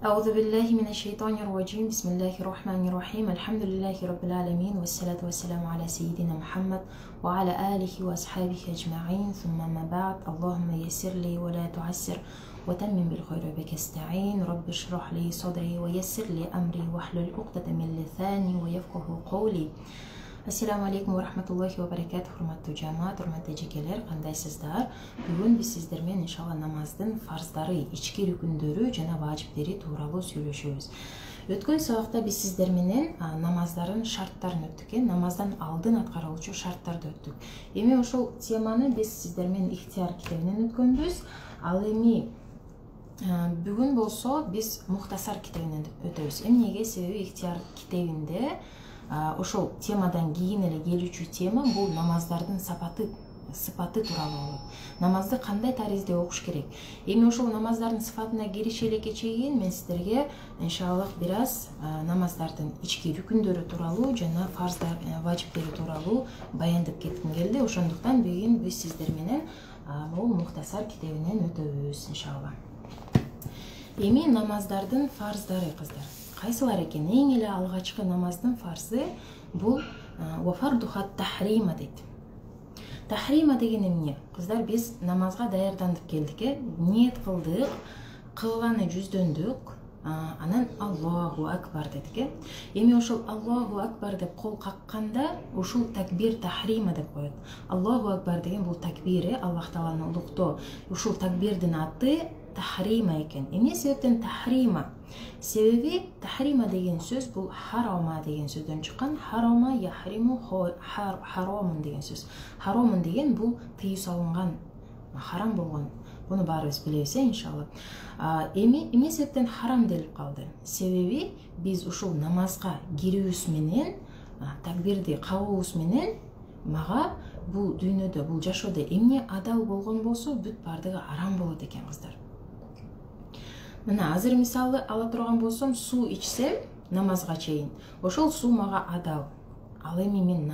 أعوذ بالله من الشيطان الرجيم بسم الله الرحمن الرحيم الحمد لله رب العالمين والصلاة والسلام على سيدنا محمد وعلى آله وأصحابه أجمعين ثم ما بعد اللهم يسر لي ولا تعسر وتمم بالخير بك استعين رب اشرح لي صدري ويسر لي أمري واحلل عقدة من لساني ويفقه قولي. Ассаламу алейкум ва рахматуллахи ва баракату, хурматтуу жамаат, урматтуу жекелер, кандайсыздар? Бүгүн биз сиздер менен иншалла намаздын фарздары, ички рүкүндөрү жана важиптери тууралуу сүйлөшөбүз. Өткөн сабакта биз сиздер менен намаздардын шарттарын өттүк, намаздан алдын аткарылуучу шарттарды өттүк. Эми ошол теманы биз сиздер менен ихтияр китебинен өткөнбүз. Ал эми бүгүн болсо биз мухтасар китебинен өтөбүз. Эмнеге? Себеби ихтияр китебинде ошол темадан кийин эле келүүчү тема бул намаздардын сыпаты тууралуу болот. Намазды кандай таризде окуш керек? Эми ошол намаздардын сыпатына кириши элекке чейин мен сиздерге иншаллах бир аз намаздардын ички рүкүндөрү тууралуу жана фарздар, важиптери тууралуу баяндап кетким келди. Ошондуктан бүгүн биз сиздер менен бул мухтасар китебинен өтөбүз иншалла. Эми намаздардын фарздары, кыздар. Кайсылар экен? Эң эле алгачкы намаздын фарзы бул вафардухат тахрима дейт. Тахрима деген эмне? Кыздар, биз намазга даярдандып келдик, ниет кылдык, кылганы жүздөндүк, анан Аллаху акбар дедик. Эми ошол Аллаху акбар деп кол какканда ушул такбир тахрима деп коет. Аллаху акбар деген бул такбир, Аллах тааланы улуктоо. Ушул такбирдин аты тахрима экен. Эмне себептен тахрима? Себеби тахрима деген сөз бул харама деген сөздөн чыккан. Харама яхриму харамун деген сөз. Харамун деген бул тыюу салынган, харам болгон. Буну баарыбыз билебиз иншалла. Эми эмне себептен харам делип калды? Себеби биз ушул намазга кирүүбүз менен, такбирди кабылуубуз менен мага бул дүйнөдө, бул жашоодо эмне адал болгон болсо бүт бардыгы арам болот экен, кыздар. Мына азыр мисалы ала турган болсом, суу ичсем намазга чейин, ошол суу мага адал. Ал эми мен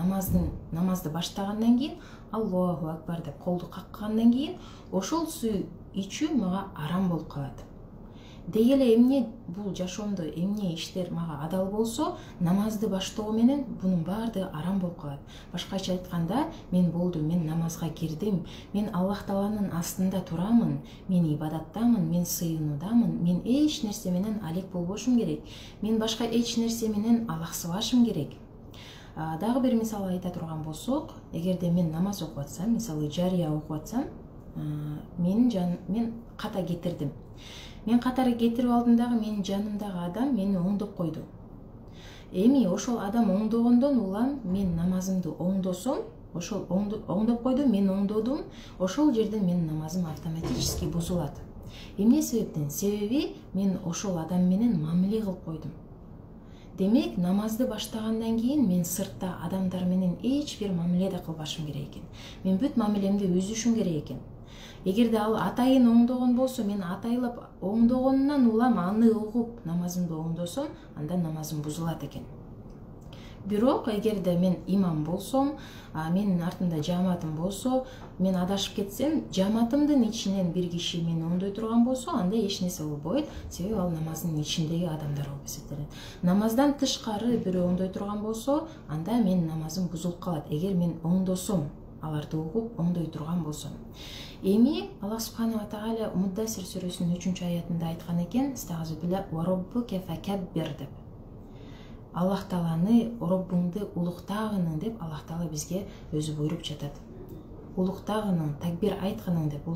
намазды баштагандан кийин Аллаху акбар деп колду каккандан кийин ошол суу ичүү мага арам болуп калат. Деги эле эмне бул жашоомдо эмне иштер мага адал болсо, намазды баштоо менен бунун баардыгы арам болуп калат. Башкача айтканда, мен намазга кирдим, мен Аллах тааланын астында турамын, мен ибадаттамын, мен сыйынуудамын, мен эч нерсе менен алек болбошум керек, мен башка эч нерсе менен алаксыбашым керек. Дагы бир мисал айта турган болсок, эгерде мен намаз окуп атсам, мисалы жария окуп атсам, мен ката кетирдим. Мен катары кетирип алдым дагы менин жанымдагы адам мени оңдоп койду. Эми ошол адам оңдогондон улам мен намазымды оңдосом, ошол оңдоп койду, мен оңдодум, ошол жерде менин намазым автоматически бузулат. Эмне себептен? Себеби мен ошол адам менен мамиле кылып койдум. Демек, намазды баштагандан кийин мен сыртта адамдар менен эч бир мамиле да кылбашым керек экен. Мен бүт мамилемди үзүшүм керек экен. Эгерде ал атайын оңдогон болсо, мен атайлап оңдогонунан улам аны угуп намазымды оңдосом, анда намазым бузулат экен. Бирок эгерде мен имам болсом, менин артымда жамаатым болсо, мен адашып кетсем, жамаатымдын ичинен бир киши мени оңдой турган болсо, анда эч нерсе болбойт, себеби ал намаздын ичиндеги адамдар болуп эсептелет. Намаздан тышкары бирөө оңдой турган болсо, анда менин намазым бузулуп калат. Эгер мен оңдосом, аларды угуп оңдой турган болсом. Эми Аллах субхана ва тааля Муддассир сүрөсүнүн 3-аятында айткан экен: "Стагъзибилля ва роббука факаббир" деп. Аллах тааланы, Роббуңду улуктагының деп Аллах таала бизге өзү буйруп жатат. Улуктагының, такбир айткының деп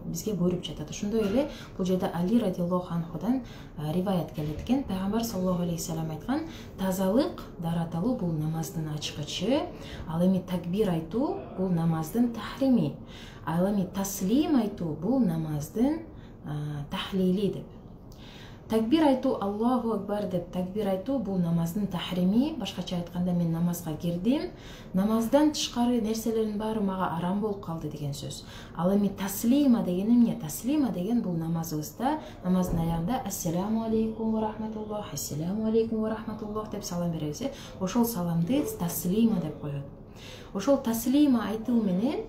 бизге буйруп жатат. Ошондой эле бул жерде Али радиаллаху анхудан риваят келет экен. Пайгамбар саллаллаху алейхи салам айткан: "Тазалык, дараталуу бул намаздын ачкычы, ал эми такбир айтуу бул намаздын тахрими, ал эми таслим айтуу бул намаздын тахлили" деп. Такбир айтуу, Аллаху акбар деп такбир айтуу бул намаздын тахрими. Башкача айтканда, мен намазга кирдим, намаздан тышкары нерселердин баары мага арам болуп калды деген сөз. Ал эми таслима деген эмне? Таслима деген бул намазыбызда, намаздын аягында ассаламу алейкум ва рахматуллах, ассаламу алейкум ва рахматуллах деп салам беребиз. Ошол саламды таслима деп коет. Ошол таслима айтуу менен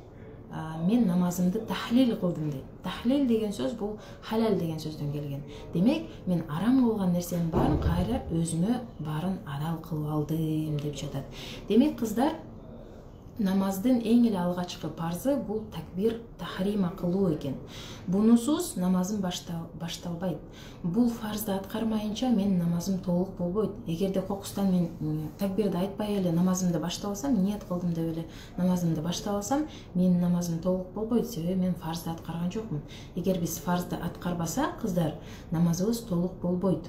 мен намазымды тахлил кылдым дейт. Тахлил деген сөз бул халал деген сөздөн келген. Демек, мен арам кылган нерсенин баарын кайра өзүмө баарын адал кылып алдым деп жатат. Демек, кыздар, намаздын эң эле алгачкы парзы бул такбир тахрима кылуу экен. Бунусуз намазым башталбайт. Бул фарзды аткармайынча менин намазым толук болбойт. Эгерде кокустан мен такбирди айтпай эле намазымды баштап алсам, ниет кылдым деп эле намазымды баштап алсам, менин намазым толук болбойт, себеби мен фарзды аткарган жокмун. Эгер биз фарзды аткарбасак, кыздар, намазыбыз толук болбойт.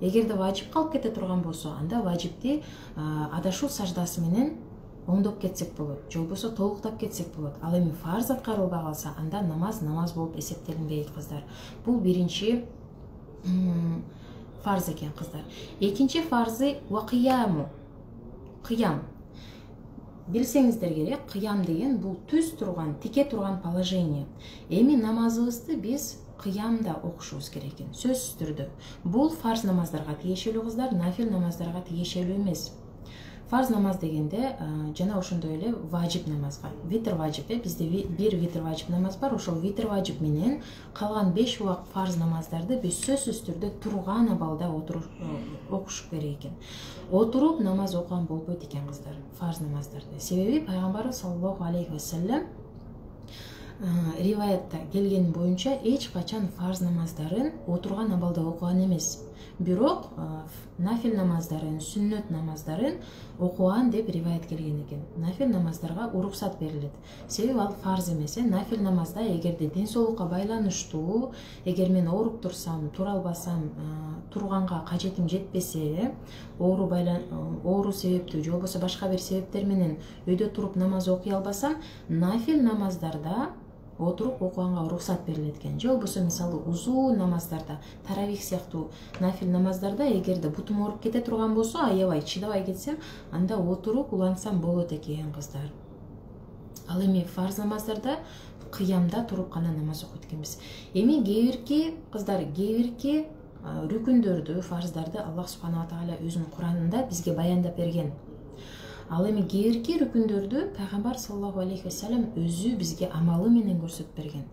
Эгерде важип калып кете турган болсо, анда важипти адашуу саждасы менен оңдоп кетсек болот, же болбосо толуктап кетсек болот. Ал эми фарз аткарылбай калса, анда намаз болуп эсептелинбейт, кыздар. Бул биринчи фарз экен, кыздар. Экинчи фарзы кыям. Билсеңиздер керек, кыям деген бул түз турган, тике турган положение. Эми намазыбызды биз кыямда окушубуз керек экен, сөзсүз түрдө. Бул фарз намаздарга тиешелүү, кыздар, нафил намаздарга тиешелүү эмес. Фарз намаз дегенде жана ошондой эле важип намазга, витр важип, бизде бир витр важип намаз бар. Ошол витр важип менен калган 5 убак фарз намаздарды биз сөзсүз түрдө турган абалда окушуп керек экен. Отуруп намаз окуган болбойт экен, кыздар, фарз намаздарды. Себеби пайгамбарыбыз саллаллаху алейхи вассалам риваятта келген боюнча эч качан фарз намаздарын отурган абалда окуган эмес. Бирок нафил намаздарын, сүннөт намаздарын окуган деп риваят келген экен. Нафил намаздарга уруксат берилет. Себеби ал фарз эмес. Нафил намазда эгерде ден соолукка байланыштуу, эгер мен ооруп турсам, тура албасам, турганга кажетим жетпесе, оору себептүү же болбосо башка бир себептер менен өйдө туруп намаз окуй албасам, нафил намаздарда отуруп окуганга уруксат берилет экен. Же болбосо мисалы узун намаздарда, таравих сыяктуу нафил намаздарда эгерде бутум ооруп кете турган болсо, аябай чыдабай кетсем, анда отуруп улансам болот экен, кыздар. Ал эми фарз намаздарда кыямда туруп гана намаз окуйт экенбиз. Эми кээ бирки рүкүндөрдү, фарздарды Аллах субханала тааля өзүнүн Куранында бизге баяндап берген. Ал эми кээ бирки рүкүндөрдү пайгамбар саллаллаху алейхи вассалам өзү бизге амалы менен көрсөтүп берген.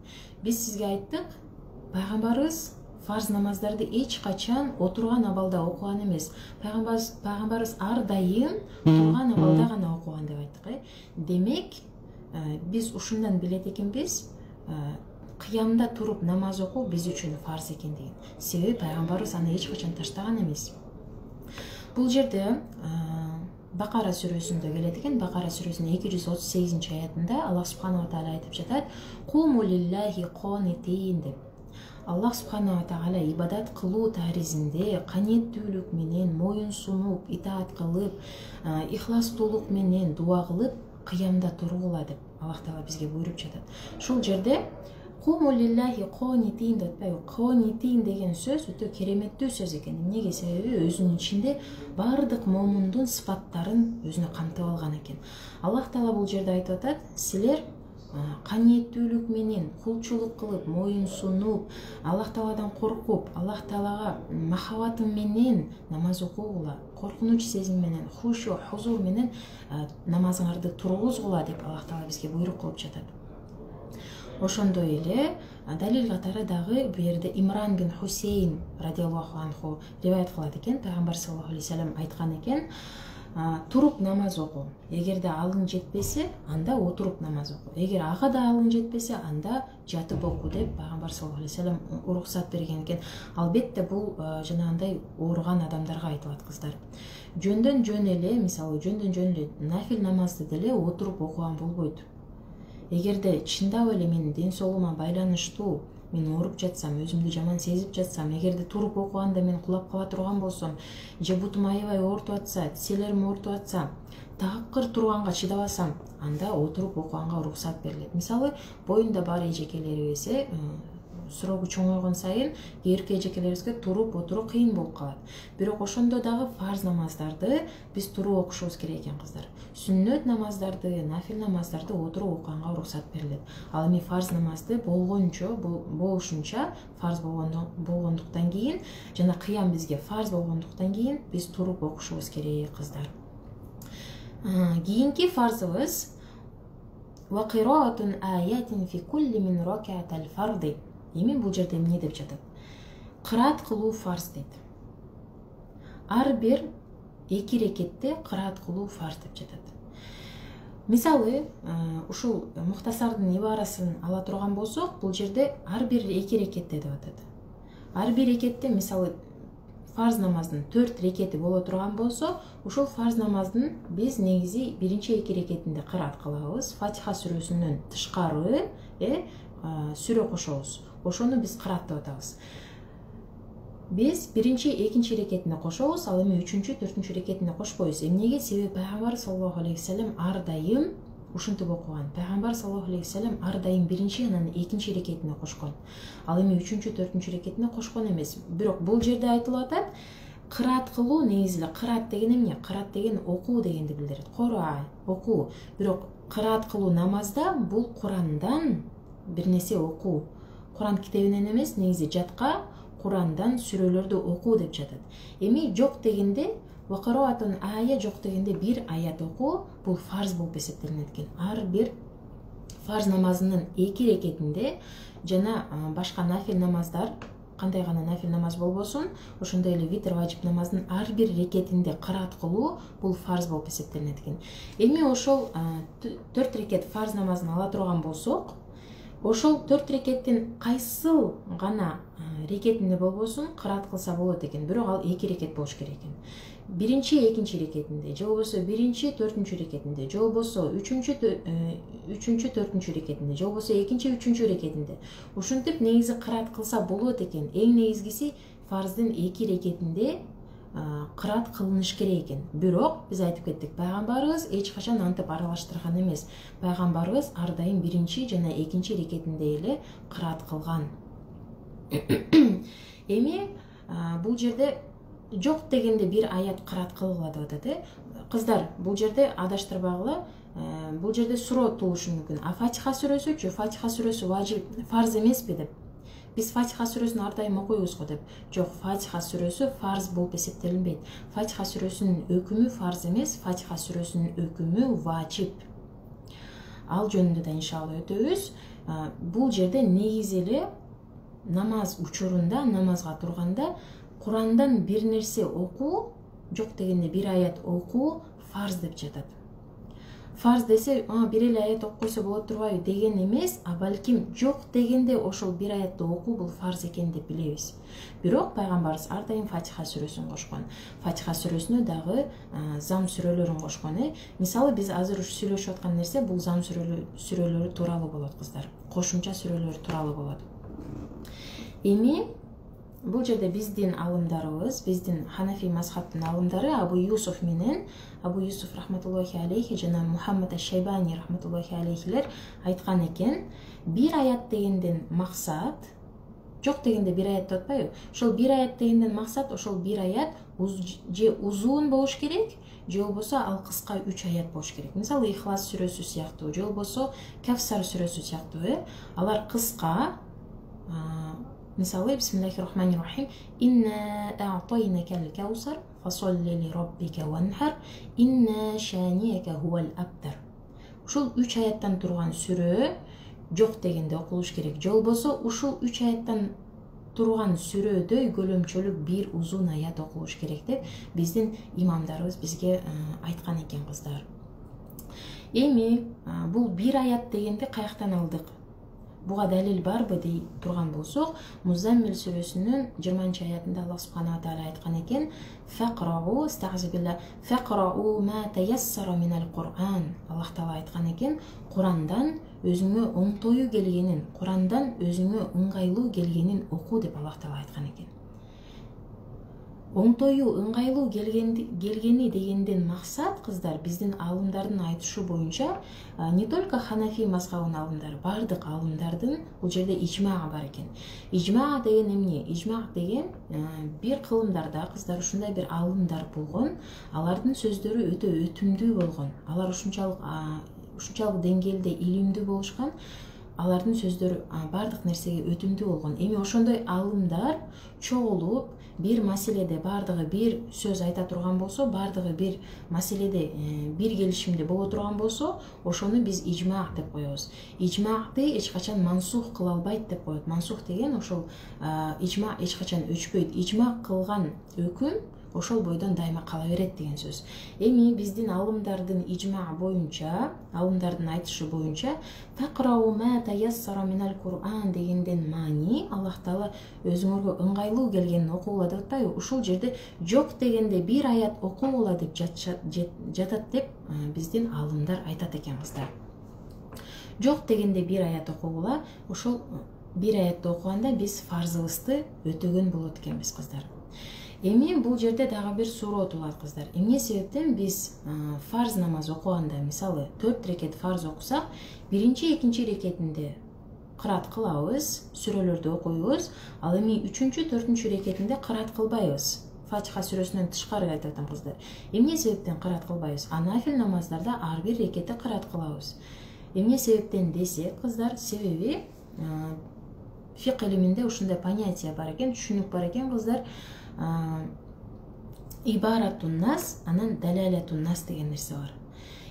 Биз сизге айттык, пайгамбарыбыз фарз намаздарды эч качан отурган абалда окуган эмес. Пайгамбарыбыз ар дайым турган абалда гана окуган деп айттык. Демек, биз ушундан билет экенбиз, кыямда туруп намаз окуу биз үчүн фарз экендигин. Себеби пайгамбарыбыз аны эч качан таштаган эмес. Бул жерде Бакара сүрөсүндө келет экен. Бакара сүрөсүнүн 238 аятында Аллах субханала тааля айтып жатат: "Куму лиллахи қонитин" деп. Аллах субханала тааля ибадат кылуу таризинде каниеттүүлүк менен, моюн сунуп, итаат кылып, ихластуулук менен дуа кылып, кыямда тургула деп Аллах таала бизге буйруп жатат. Шул жерде Куму лиллахи қонитин деп атпайбы? Қонитин деген сөз өтө кереметтүү сөз экен. Эмнеге? Себеби өзүнүн ичинде бардык момундун сыпаттарын өзүнө камтып алган экен. Аллах таала бул жерде айтып атат: силер каниеттүүлүк менен, кулчулук кылып, моюн сунуп, Аллах тааладан коркуп, Аллах таалага махаббатым менен намаз окугула, коркунуч сезим менен, хушу, хузур менен намазыңарды тургузгула деп Аллах таала бизге буйрук кылып жатат. Ошондой эле далил катары дагы бу жерде Имран бин Хусейн радиаллаху анху риваят кылат экен. Пайгамбар саллаллаху алейхи вассалам айткан экен: туруп намаз оку. Эгерде алың жетпесе, анда отуруп намаз оку. Эгер ага да алың жетпесе, анда жатып оку деп Пайгамбар саллаллаху алейхи вассалам уруксат берген экен. Албетте бул жанагындай ооруган адамдарга айтылат, кыздар. Жөндөн жөн эле, мисалы жөндөн жөн эле нафил намазды деле отуруп окуган болбойт. Эгерде чындап эле менин ден соолугума байланыштуу, мен ооруп жатсам, өзүмдү жаман сезип жатсам, эгерде туруп окуганда мен кулап кала турган болсом, же бутум аябай оорутуп атса, тиселерим оорутуп атса, такыр турганга чыдабасам, анда отуруп окуганга уруксат берилет. Мисалы, боюнда бар эжекелерибиз сурогу чоңойгон сайын эрке эжекелерибизге туруп отуруу кыйын болуп калат. Бирок ошондо дагы фарз намаздарды биз туруп окушубуз керек экен, кыздар. Сүннөт намаздарды, нафил намаздарды отуруп окуганга уруксат берилет. Ал эми фарз намазды болушунча фарз болгондуктан кийин жана кыям бизге фарз болгондуктан кийин биз туруп окушубуз керек, кыздар. Кийинки фарзыбыз Ва қираатун аятин фи кулли мин ракаатал фарди. Эми бул жерде эмне деп жатат? Кыраат кылуу фарз дейт. Ар бир 2 рекетте кыраат кылуу фарз деп жатат. Мисалы, ушул мухтасардын ибарасын ала турган болсок, бул жерде ар бир 2 рекетте деп атат. Ар бир рекетте, мисалы, фарз намаздын 4 рекети боло турган болсо, ушул фарз намаздын биз негизи биринчи 2 рекетинде кыраат кылабыз. Фатиха сүрөсүнөн тышкары сүрө кошобуз. Ошону биз кыраат деп атабыз. Биз биринчи, экинчи рекетине кошобуз, ал эми үчүнчү, төртүнчү рекетине кошпойбуз. Эмнеге? Себеби пайгамбар саллаллаху алейхи вассалам ар дайым ушинтип окуган. Пайгамбар саллаллаху алейхи вассалам ар дайым биринчи, анан экинчи рекетине кошкон. Ал эми үчүнчү, төртүнчү рекетине кошкон эмес. Бирок бул жерде айтылып атат, кыраат кылуу негизи кыраат деген эмне? Кыраат деген окуу дегенди билдирет. Кора, окуу. Бирок кыраат кылуу намазда бул Курандан бир нерсе окуу. Куран китебинен эмес, негизи жатка Курандан сүрөлөрдү окуу деп жатат. Эми жок дегенде вакыраатун ая, жок дегенде бир аят окуу, бул фарз болуп эсептелинет экен. Ар бир фарз намазынын 2 рекетинде жана башка нафил намаздар, кандай гана нафил намаз болбосун, ошондой эле витр важип намаздын ар бир рекетинде кыраат кылуу бул фарз болуп эсептелинет экен. Эми ошол 4 рекет фарз намазын ала турган болсок, ошол 4 рекеттин кайсыл гана рекетинде болбосун кыраат кылса болот экен. Бирок ал 2 рекет болуш керек экен. Биринчи, экинчи рекетинде, же болбосо биринчи, төртүнчү рекетинде, же болбосо үчүнчү, төртүнчү рекетинде, же болбосо экинчи, үчүнчү рекетинде. Ушинтип негизи кыраат кылса болот экен. Эң негизгиси фарздын 2 рекетинде кыраат кылыныш керек экен. Бирок биз айтып кеттик, пайгамбарыбыз эч качан антип аралаштырган эмес. Пайгамбарыбыз ар дайым биринчи жана экинчи рекетинде эле кыраат кылган. Эми бул жерде жок дегенде бир аят кыраат кылгыла деп атат. Кыздар, бул жерде адаштырбагыла, бул жерде суроо туулушу мүмкүн. А Фатиха сүрөсүчү, Фатиха сүрөсү важип, фарз эмеспи деп. Биз Фатиха сүрөсүн ар дайым окуйбуз го деп. Жок, Фатиха сүрөсү фарз болуп эсептелинбейт. Фатиха сүрөсүнүн өкүмү фарз эмес, Фатиха сүрөсүнүн өкүмү важип. Ал жөнүндө да иншалла өтөбүз. Бул жерде негизи эле намаз учурунда, намазга турганда Курандан бир нерсе окуу, жок дегенде бир аят окуу фарз деп жатат. Фарз десе, бир эле аят окуп койсо болот турбайбы деген эмес, а балким жок дегенде ошол бир аятты окуу бул фарз экен деп билебиз. Бирок пайгамбарыбыз ар дайым Фатиха сүрөсүн кошкон. Фатиха сүрөсүнө дагы зам сүрөлөрүн кошкон. Мисалы биз азыр сүйлөшүп аткан нерсе бул зам сүрөлөрү тууралуу болот, кыздар. Кошумча сүрөлөр тууралуу болот. Эми бул жерде биздин алымдарыбыз, биздин Ханафи мазхабтын алымдары Абу Юсуф менен Абу Юсуф рахматуллахи алейхи жана Мухаммад аш-Шайбани рахматуллахи алейхилер айткан экен, бир аят дегенден максат, жок дегенде бир аят деп атпайбы? Ошол бир аят дегенден максат ошол бир аят же узун болуш керек, же болбосо ал кыска 3 аят болуш керек. Мисалы Ихлас сүрөсү сыяктуу, же болбосо Кавсар сүрөсү сыяктуу, алар кыска. Мисалы бисмиллахир-рахманир-рахим. Инна а'тайнакал каусар фасолли ли раббика ванхар инна шанияка хувал абтар. Ушул 3 аяттан турган сүрө жок дегенде окулуш керек. Же болбосо ушул 3 аяттан турган сүрөдөй көлөмчөлүк бир узун аят окулуш керек деп биздин имамдарыбыз бизге айткан экен, кыздар. Эми бул бир аят дегенде каяктан алдык? Буга далил барбы дей турган болсок, Музаммил сүрөсүнүн 20-аятында Аллах субханаху ва таала айткан экен: "Фақрау стағзибилла фақрау ма таяссара минал Qur'an". Аллах таала айткан экен, Курандан өзүңө оңтою келгенин, Курандан өзүңө ыңгайлуу келгенин оку деп Аллах таала айткан экен. Оңтою, ыңгайлуу келгени дегенден максат, кыздар, биздин алымдардын айтышы боюнча, не только Ханафи мазхабынын алымдары, бардык алымдардын бул жерде ижма бар экен. Ижма деген эмне? Ижма деген бир кылымдарда, кыздар, ушундай бир алымдар болгон, алардын сөздөрү өтө өтүмдүү болгон. Алар ушунчалык деңгээлде илимдүү болушкан. алардын сөздөрү бардык нерсеге өтүмдүү болгон. Эми ошондой алымдар чогулуп бир маселеде бардыгы бир сөз айта турган болсо, бардыгы бир маселеде бир келишимде боло турган болсо, ошону биз ижмак деп коебуз. Ижмакты эч качан мансух кыла албайт деп коет. Мансух деген ошол ижмак эч качан өчпөйт. Ижмак кылган өкүм ошол бойдон дайыма кала берет деген сөз. Эми биздин алымдардын ижма боюнча, алымдардын айтышы боюнча фақрау ма таяссара минал Кур'ан дегенден маани Аллах Таала өзүңөргө ыңгайлуу келгенин окугула деп атпайбы? Ушул жерде жок дегенде бир аят окугула деп жатат деп биздин алымдар айтат экен кыздар. Жок дегенде бир аят окугула, ошол бир аятты окуганда биз фарзыбызды өтөгөн болот экенбиз кыздар. Эми бул жерде дагы бир суроо туулат кыздар. Эмне себептен биз фарз намаз окуганда, мисалы 4 рекет фарз окусак, биринчи, экинчи рекетинде кырат кылабыз, сүрөлөрдү окуйбуз, ал эми 3-чү, 4-чү рекетинде кырат кылбайбыз. Фатиха сүрөсүнөн тышкары айтып атам кыздар. Эмне себептен кырат кылбайбыз? Нафил намаздарда ар бир рекетте кырат кылабыз. Эмне себептен десек, кыздар, себеби фикh илиминде ушундай понятие бар экен, түшүнүк бар экен кыздар. Ибаратун нас, анан далалатун нас деген нерсе бар.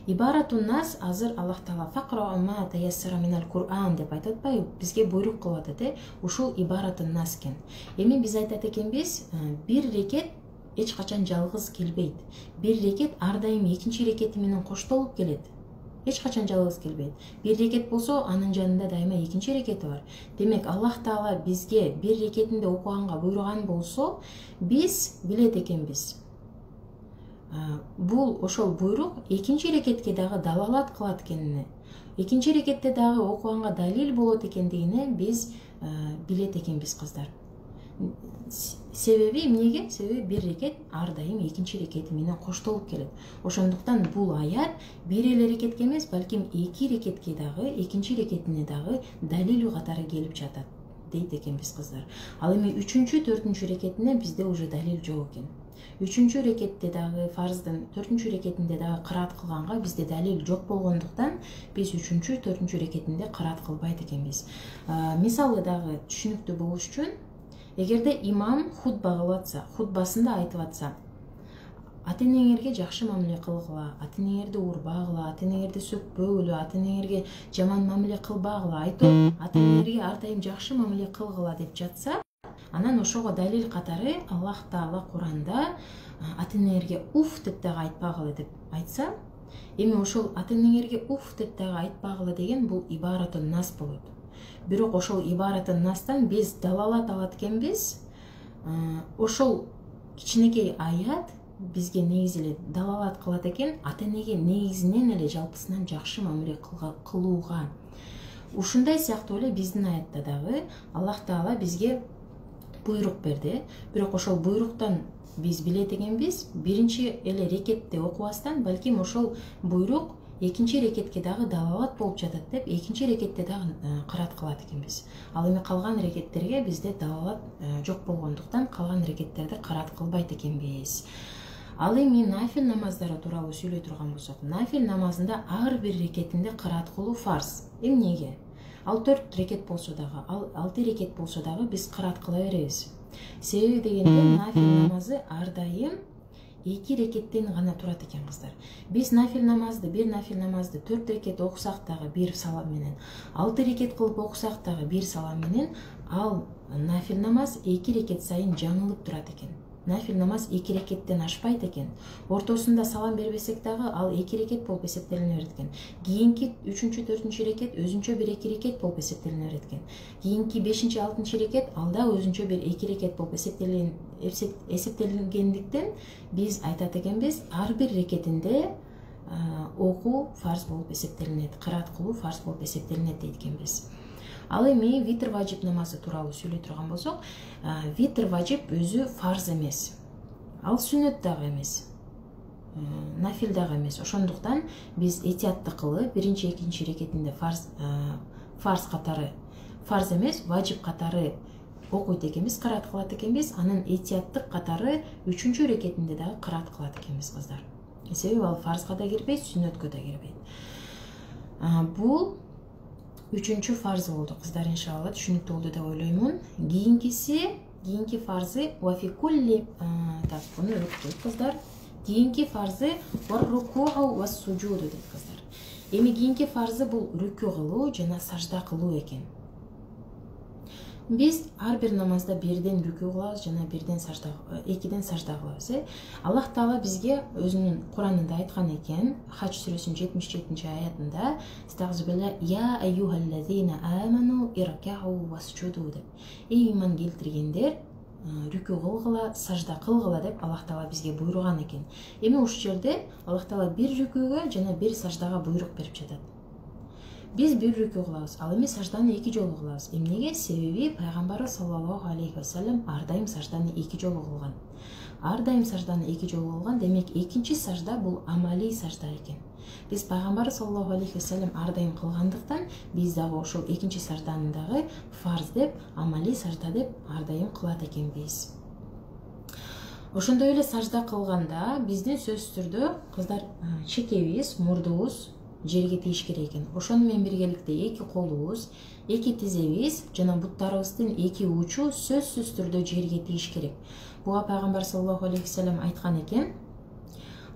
Ибаратун нас азыр Аллах Таала фақрау ма таяссара минал Кур'ан деп айтып атпайбы? Бизге буйрук кылып атат, ушул ибаратун нас экен. Эми биз айтат экенбиз, бир рекет эч качан жалгыз келбейт. Бир рекет ар дайым экинчи рекети менен коштолуп келет. Эч качан жалгыз келбейт. Бир рекет болсо, анын жанында дайыма экинчи рекети бар. Демек, Аллах Таала бизге бир рекетинде окуганга буйруган болсо, биз билет экенбиз. Бул ошол буйрук экинчи рекетке дагы далалат кылат экенине, экинчи рекетте дагы окуганга далил болот экендигине биз билет экенбиз кыздар. Себеби эмнеге? Себеби бир рекет ар дайым экинчи рекети менен коштолуп келет. Ошондуктан бул аят бир эле рекетке эмес, балким эки рекетке дагы, экинчи рекетине дагы далил катары келип жатат дейт экенбиз кыздар. Ал эми 3-чү, 4-чү рекетине бизде уже далил жок экен. 3-чү рекетте дагы фарздын 4-чү рекетинде дагы кырат кылганга бизде далил жок болгондуктан биз 3-чү, 4-чү рекетинде кырат кылбайт экенбиз. Мисалы дагы түшүнүктүү болуш үчүн, эгерде имам хутба кылып атса, хутбасында айтып атса, ата-энеңерге жакшы мамиле кылгыла, ата-энеңерди урбагыла, ата-энеңерди сөкпөгүлө, ата-энеңерге жаман мамиле кылбагыла, айтып, ата-энеңерге ар дайым жакшы мамиле кылгыла деп жатса, анан ошого далил катары Аллах Таала Куранда ата-энеңерге уф деп дагы айтпагыла деп айтса, эми ошол ата-энеңерге уф деп дагы айтпагыла деген бул ибаратун нас болот. Бирок ошол ибаратун настан биз далалат алат экенбиз. Ошол кичинекей аят бизге негизи эле далалат кылат экен ата-энеге негизинен эле жалпысынан жакшы мамиле кылууга. Ушундай сыяктуу эле биздин аятта дагы Аллах Таала бизге буйрук берди. Бирок ошол буйруктан биз билет экенбиз, биринчи эле рекетте окубастан, балким ошол буйрук экинчи рекетке дагы далалат болуп жатат деп, экинчи рекетте дагы кырат кылат экенбиз. Ал эми калган рекеттерге бизде далалат жок болгондуктан калган рекеттерде кырат кылбайт экенбиз. Ал эми нафил намаздары тууралуу сүйлөй турган болсок, нафил намазында ар бир рекетинде кырат кылуу фарз. Эмнеге? Ал 4 рекет болсо дагы, ал 6 рекет болсо дагы биз кырат кыла беребиз. Себеби дегенде нафил намазы ар дайым 2 рекеттен гана турат экен кыздар. Биз нафил намазды, бир нафил намазды 4 рекет окусак дагы бир салам менен, 6 рекет кылып окусак дагы бир салам менен, ал нафил намаз 2 рекет сайын жаңылып турат экен. Нафил намаз 2 рекеттен ашпайт экен. Ортосунда салам бербесек дагы ал 2 рекет болуп эсептелине берет экен. Кийинки 3-чү, 4-чү рекет өзүнчө бир 2 рекет болуп эсептелине берет экен. Кийинки 5-чи, 6-чы рекет ал да өзүнчө бир 2 рекет болуп эсептелгендиктен биз айтат экенбиз, ар бир рекетинде окуу фарз болуп эсептелинет, кырат кылуу фарз болуп эсептелинет дейт экенбиз. Ал эми витр важип намазы тууралуу сүйлөй турган болсок, витр важип өзү фарз эмес. Ал сүннөт дагы эмес. Нафил дагы эмес. Ошондуктан биз этиятты кылып, биринчи, экинчи рекетинде фарз катары, фарз эмес, важип катары окуйт экенбиз, кырат кылат экенбиз. Анан этияттык катары 3-чү рекетинде дагы кырат кылат экенбиз кыздар. Себеби ал фарзга да кирбейт, сүннөткө да кирбейт. Бул 3-чү фарзы болду кыздар, иншалла түшүнүктүү болду деп ойлоймун. Кийинки фарзы ва фи кулли, так, буну өттүк кыздар. Кийинки фарзы вар рукуу ва суджуду дейт кыздар. Эми кийинки фарзы бул рүкүү кылуу жана сажда кылуу экен. Биз ар бир намазда бирден рүкүү кылабыз жана экиден сажда кылабыз. Аллах Таала бизге өзүнүн Куранында айткан экен, Хач сүрөсүнүн 77-аятында: "Стагзибилла я айюхаллазина аману иркау васджуду" деп. Эй иман келтиргендер, рүкүү кылгыла, сажда кылгыла деп Аллах Таала бизге буйруган экен. Эми ушул жерде Аллах Таала бир рүкүүгө жана бир саждага буйрук берип жатат. Биз бир рүкүү кылабыз, ал эми сажданы 2 жолу кылабыз. Эмнеге? Себеби пайгамбарыбыз саллаллаху алейхи вассалам ар дайым сажданы 2 жолу кылган. Ар дайым сажданы 2 жолу кылган, демек экинчи сажда бул амалий сажда экен. Биз пайгамбарыбыз саллаллаху алейхи вассалам ар дайым кылгандыктан, биз дагы ошол экинчи сажданы дагы фарз деп, амалий сажда деп ар дайым кылат экенбиз. Ошондой эле сажда кылганда биздин сөзсүз түрдө кыздар чекебиз, мурдубуз жерге тийиш керек экен. Ошону менен биргеликте эки колубуз, эки тизебиз жана буттарыбыздын эки учу сөзсүз түрдө жерге тийиш керек. Буга пайгамбар саллаллаху алейхи вассалам айткан экен: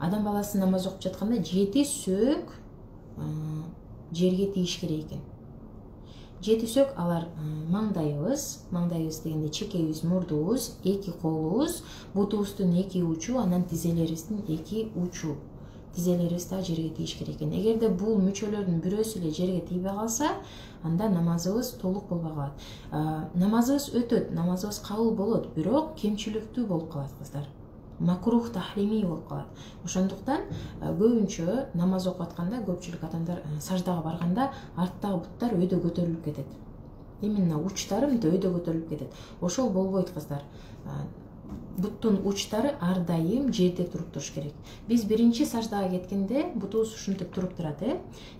адам баласы намаз окуп жатканда 7 сөк жерге тийиш керек экен. 7 сөк алар маңдайыбыз дегенде чекебиз, мурдубуз, эки колубуз, бутубуздун эки учу, анан тизелерибиздин эки учу. Тизелерибиз да жерге тийиш керек экен. Эгерде бул мүчөлөрдүн бирөөсү эле жерге тийбей калса, анда намазыбыз толук болбой калат. Намазыбыз өтөт, намазыбыз кабыл болот, бирок кемчиликтүү болуп калат кыздар. Макрух тахримий болуп калат. Ошондуктан көбүнчө намаз окуп атканда көпчүлүк адамдар саждага барганда арттагы буттар өйдө көтөрүлүп кетет. Именно учтары мынтип өйдө көтөрүлүп кетет. Ошол болбойт кыздар. Буттун учтары ар дайым жерде туруп туруш керек. Биз биринчи саждага кеткенде бутубуз ушинтип туруп турат.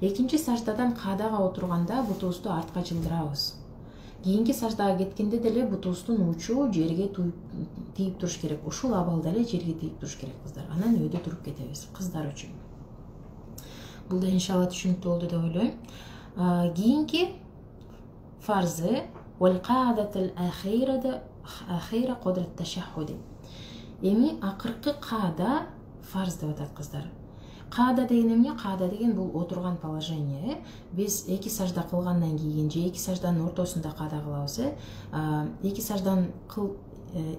Экинчи саждадан каадага отурганда бутубузду артка жылдырабыз. Кийинки саждага кеткенде деле бутубуздун учу жерге тийип туруш керек. Ушул абалда эле жерге тийип туруш керек кыздар. Анан өйдө туруп кетебиз кыздар үчүн. Бул да иншалла түшүнүктүү болду деп ойлойм. Кийинки фарзы вал каадатул ахира кудрат ташаххуди. Эми акыркы каада фарз деп атат кыздар. Каада деген эмне? Каада деген бул отурган положение. Биз эки сажда кылгандан кийин же эки сажданын ортосунда каада кылабыз. Эки саждан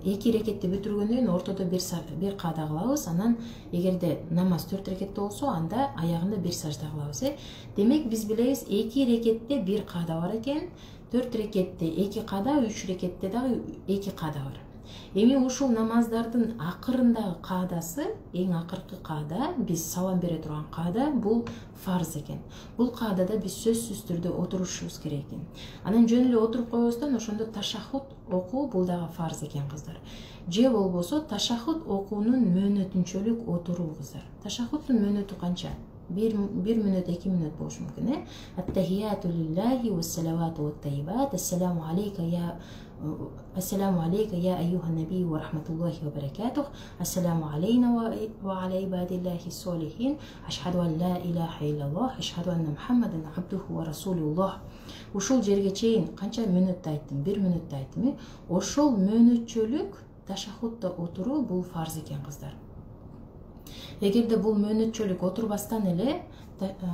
эки рекетти бүтүргөндөн кийин ортодо бир каада кылабыз. Анан эгерде намаз 4 рекетте болсо, анда аягында бир сажда кылабыз. Демек биз билебиз, эки рекетте бир каада бар экен, 4 рекетте эки каада, 3 рекетте дагы эки каада бар. Эми ушул намаздардын акырындагы каадасы, эң акыркы каада, биз салам бере турган каада, бул фарз экен. Бул каадада биз сөзсүз түрдө отурушубуз керек экен. Анан жөн эле отуруп койбостон ошондо ташаххуд окуу бул дагы фарз экен кыздар. Же болбосо ташаххуд окуунун мөөнөтүнчөлүк отуруу кыздар. Ташаххуддун мөөнөтү канча? 1 мүнөт, 2 мүнөт болушу мүмкүн. Аттахияту лиллахи вассалавату ваттайбат. Ассаламу алейка я айюха наби ва рахматуллахи ва баракатух. Ассаламу алейна ва аля ибадиллахи солихин. Ашхаду ан ла илаха иллаллах. Ашхаду анна Мухаммадан абдуху ва расулуллах. Ушул жерге чейин канча мүнөттү айттым? 1 мүнөттү айттым. Ошол мөөнөтчөлүк ташаххудда отуруу бул фарз экен кыздар. Эгерде бул мөөнөтчөлүк отурбастан эле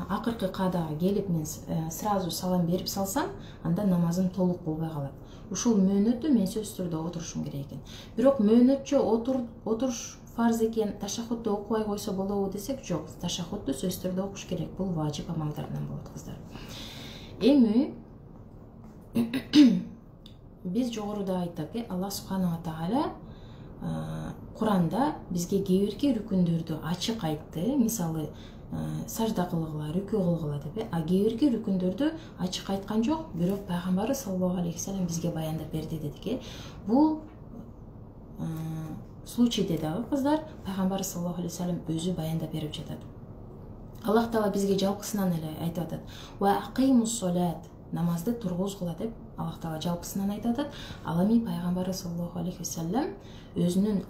акыркы каадага келип мен сразу салам берип салсам, анда намазым толук болбой калат. Ушул мөөнөттү мен сөзсүз түрдө отурушум керек экен. Бирок мөөнөтчө отуруш фарз экен, ташаххудду окубай койсо болобу десек, жок. Ташаххудду сөзсүз түрдө окуш керек. Бул важип амалдардан болот кыздар. Эми биз жогоруда айттык, Аллах субханала таала Куранда бизге кээ бирки рүкүндөрдү ачык айтты. Мисалы, сажда кылгыла, рүкүү кылгыла деп. А кээ бирки рүкүндөрдү ачык айткан жок, бирок пайгамбарыбыз саллаллаху алейхи вассалам бизге баяндап берди дедик. Бул случайда дагы кыздар пайгамбарыбыз саллаллаху алейхи вассалам өзү баяндап берип жатат. Аллах Таала бизге жалпысынан эле айтып атат. Ва акимус солат, намазды тургузгула деп Аллах Таала жалпысынан айтып атат. Ал эми пайгамбарыбыз саллаллаху алейхи вассалам өзүнүн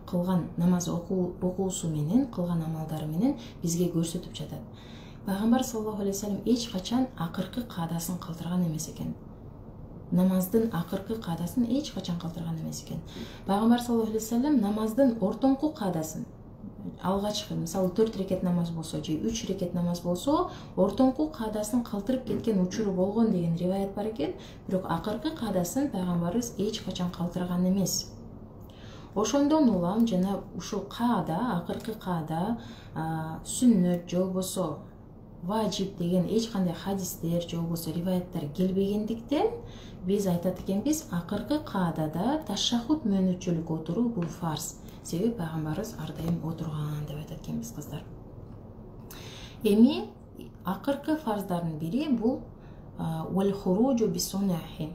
кылган намаз окуусу менен, кылган амалдары менен бизге көрсөтүп жатат. Пайгамбар саллаллаху алейхи вассалам эч качан акыркы каадасын калтырган эмес экен. Намаздын акыркы каадасын эч качан калтырган эмес экен. Пайгамбар саллаллаху алейхи вассалам намаздын ортоңку каадасын, алгачкы мисалы 4 рекет намаз болсо же 3 рекет намаз болсо, ортоңку каадасын калтырып кеткен учуру болгон деген риваят бар экен. Бирок акыркы каадасын пайгамбарыбыз эч качан калтырган эмес. Ошондон улам жана ушул каада, акыркы каада сүннөт же болбосо важип деген эч кандай хадистер же болбосо риваяттар келбегендиктен биз айтат экенбиз, акыркы каадада ташаххуд мөөнөтчүлүк отуруу бул фарз. Себеби пайгамбарыбыз ар дайым отурган деп айтат экенбиз кыздар. Эми акыркы фарздардын бири бул вал хуруджу бисунахи.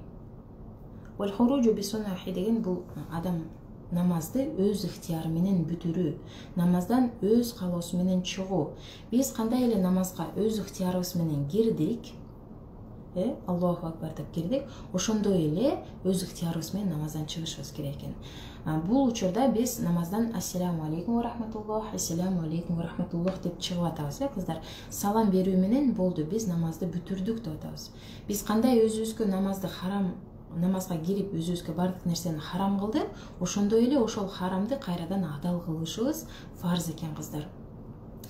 Вал хуруджу бисунахи деген бул адам намазды өз ыктыяры менен бүтүрүү, намаздан өз каалоосу менен чыгуу. Биз кандай эле намазга өз ыктыярыбыз менен кирдик, Аллаху акбар деп кирдик, ошондой эле өз ыктыярыбыз менен намаздан чыгышыбыз керек экен. Бул учурда биз намаздан ассаламу алейкум ва рахматуллах, ассаламу алейкум ва рахматуллах деп чыгып атабыз, кыздар. Салам берүү менен болду, биз намазды бүтүрдүк деп атабыз. Биз кандай өзүбүзгө намазга кирип өзүбүзгө бардык нерсени харам кылдык, ошондой эле ошол харамды кайрадан адал кылышыбыз фарз экен, кыздар.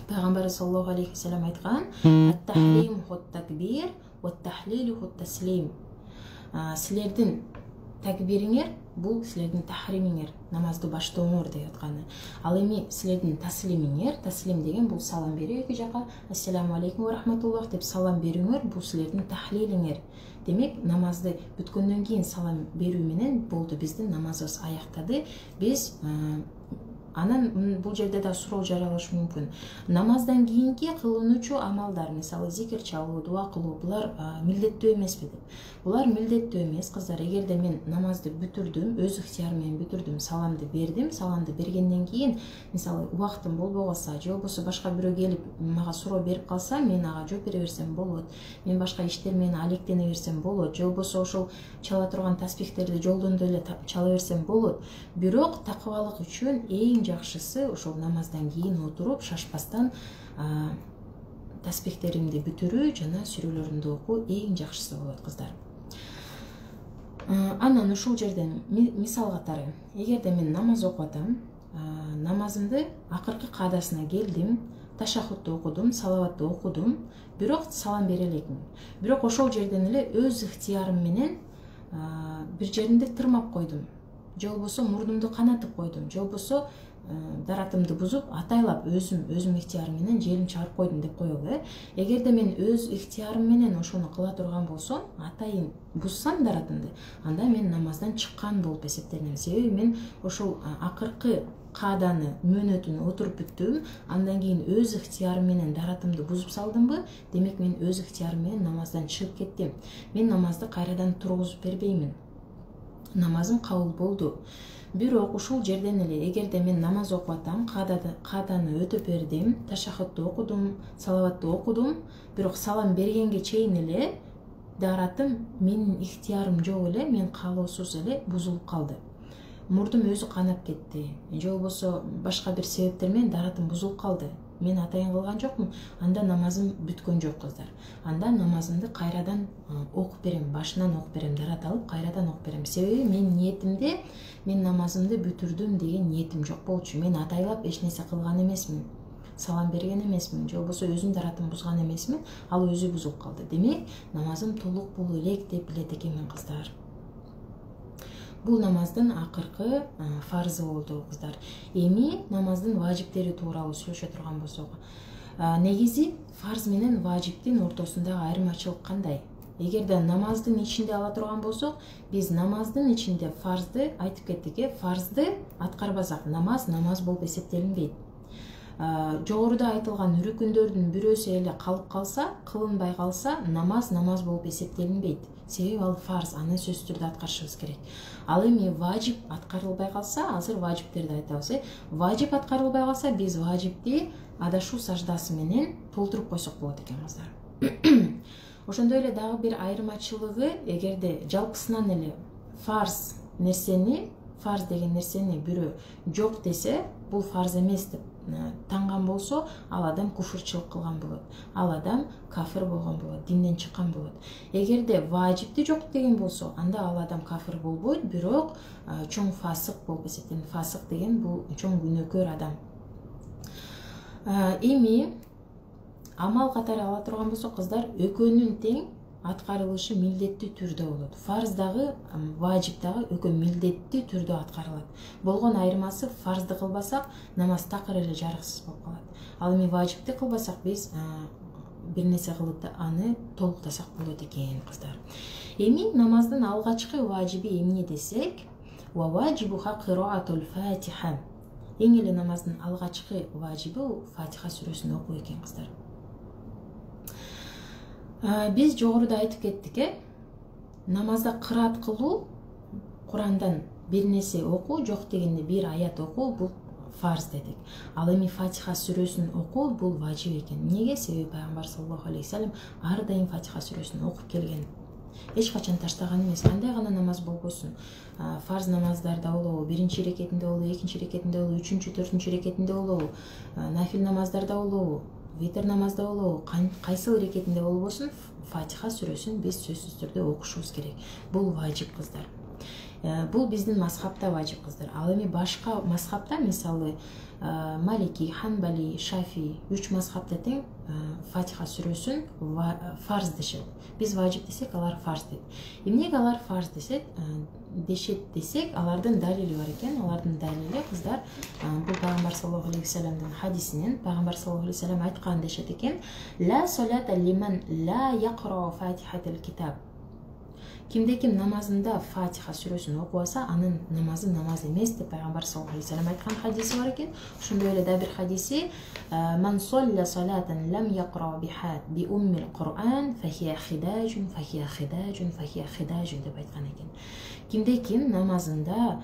Пайгамбар саллаллаху алейхи вассалам айткан: "Ат-тахрим хут-такбир ва-ат-тахлил хут-таслим." Силердин такбириңер бул силердин тахримиңер, намазды баштооңор деп атканы. Ал эми силердин таслимиңер, таслим деген бул салам берүү эки жака, ассаламу алейкум ва рахматуллах деп салам берүүңөр бул силердин тахлилиңер. Демек, намазды бүткөндөн кийин салам берүү менен болду, биздин намазыбыз аяктады. Биз анан бул жерде да суроо жаралышы мүмкүн. Намаздан кийинки кылынуучу амалдар, мисалы зикир чалуу, дуа кылуу, булар милдеттүү эмеспи деп. Булар милдеттүү эмес, кыздар. Эгерде мен намазды бүтүрдүм, өз ыктыярым менен бүтүрдүм, саламды бердим, саламды бергенден кийин, мисалы убактым болбой калса, же болбосо башка бирөө келип мага суроо берип калса, мен ага жооп бере берсем болот. Мен башка иштер менен алектене берсем болот, же болбосо ошол чала турган таспихтерди жолдон деле чала берсем болот. Бирок такыбалык үчүн эң жакшысы ошол намаздан кийин отуруп шашпастан таспихтеримди бүтүрүү жана сүрөлөрүмдү окуу эң жакшысы болот, кыздар. Анан ушул жерден мисал катары, эгерде мен намаз окуп атам, намазымды акыркы каадасына келдим, ташаххудду окудум, салаватты окудум, бирок салам бере элекмин. Бирок ошол жерден эле өз ыктыярым менен бир жеримди тырмап койдум, же болбосо мурдумду канатып койдум, же болбосо даратымды бузуп атайлап өзүм ыктыярым менен желим чыгарып койдум деп коелу. Эгерде мен өз ыктыярым менен ошону кыла турган болсом, атайын бузсам даратымды, анда мен намаздан чыккан болуп эсептелем. Себеби мен ошол акыркы кааданы мөөнөтүн отуруп бүттүм, андан кийин өз ыктыярым менен даратымды бузуп салдымбы, демек мен өз ыктыярым менен намаздан чыгып кеттим. Мен намазды кайрадан тургузуп бербеймин. Намазым кабыл болду. Бирок ушул жерден эле эгерде мен намаз окуп атам, кааданы өтөп бердим, ташаххудду окудум, салаватты окудум, бирок салам бергенге чейин эле даратым менин ыктыярым жок эле, мен каалоосуз эле бузулуп калды. Мурдум өзү канап кетти, же болбосо башка бир себептер менен даратым бузулуп калды. Мен атайын кылган жокмун, анда намазым бүткөн жок, кыздар. Анда намазымды кайрадан окуп берем, башынан окуп берем, дарат алып кайрадан окуп берем. Себеби мен ниетимде мен намазымды бүтүрдүм деген ниетим жок болчу. Мен атайлап эч нерсе кылган эмесмин, салам берген эмесмин, же болбосо өзүм даратым бузган эмесмин, ал өзү бузулуп калды. Демек, намазым толук боло элек деп билет экенмин, кыздар. Бул намаздын акыркы фарзы болду, кыздар. Эми намаздын важиптери тууралуу сүйлөшө турган болсок, негизи фарз менен важиптин ортосундагы айырмачылык кандай? Эгерде намаздын ичинде ала турган болсок, биз намаздын ичинде фарзды айтып кеттик, фарзды аткарбасак, намаз болуп эсептелинбейт. Жогоруда айтылган рүкүндөрдүн бирөөсү эле калып калса, кылынбай калса, намаз болуп эсептелинбейт. Себеби ал фарз, аны сөзсүз түрдө аткарышыбыз керек. Ал эми важип аткарылбай калса, азыр важиптерди айтабыз. Важип аткарылбай калса, биз важипти адашуу саждасы менен толтуруп койсок болот экен, кыздар. Ошондой эле дагы бир айырмачылыгы, эгерде жалпысынан эле фарз деген нерсени бирөө жок десе, бул фарз эмес деп танган болсо, ал адам куфурчулук кылган болот. Ал адам кафир болгон болот, динден чыккан болот. Эгерде важипти жок деген болсо, анда ал адам кафир болбойт, бирок чоң фасык болуп эсептелет. Фасык деген бул чоң күнөөкөр адам. Эми амал катары ала турган болсо, кыздар, экөөнүн тең аткарылышы милдеттүү түрдө болот. Фарз дагы, важип дагы экөө милдеттүү түрдө аткарылат. Болгон айырмасы, фарзды кылбасак, намаз такыр эле жарыксыз болуп калат. Ал эми важипти кылбасак, биз бир нерсе кылып аны толуктасак болот экен, кыздар. Эми намаздын алгачкы важиби эмне десек, ва важибуха кыраатул фатиха. Эң эле намаздын алгачкы важиби Фатиха сүрөсүн окуу экен, кыздар. Биз жогоруда айтып кеттик, намазда кыраат кылуу, Курандан бир нерсе окуу, жок дегенде бир аят окуу, бул фарз дедик. Ал эми Фатиха сүрөсүн окуу бул важип экен. Неге? Себеби пайгамбар саллаллаху алейхи вассалам ар дайым Фатиха сүрөсүн окуп келген. Эч качан таштаган эмес. Кандай гана намаз болбосун, фарз намаздарда болобу, биринчи рекетинде болобу, экинчи рекетинде болобу, үчүнчү, төртүнчү рекетинде болобу, нафил намаздарда болобу, витр намазда болобу, кайсыл рекетинде болбосун, Фатиха сүрөсүн биз сөзсүз түрдө окушубуз керек. Бул важип, кыздар. Бул биздин мазхабта важип, кыздар. Ал эми башка мазхабта, мисалы Малики, Ханбали, Шафи, 3 мазхабта тең Фатиха сүрөсүн фарз дешет. Биз важип десек, алар фарз дейт. Эмнеге алар фарз десек, алардын далили бар экен. Алардын далили, кыздар, бул пайгамбар саллаллаху алейхи вассаламдын хадисинен, пайгамбар саллаллаху алейхи вассалам айткан дешет экен: "Ла салата лиман ла яқра фатихатал китаб". Кимде-ким намазында Фатиха сүрөсүн окубаса, анын намазы намаз эмес деп пайгамбар саллаллаху алейхи вассалам айткан хадиси бар экен. Ошондой эле да бир хадиси: "Ман салла салатан лам яқра би уммил Кур'ан фахия хидаджун фахия хидаджун фахия хидаджун" деп айткан экен. Кимде-ким намазында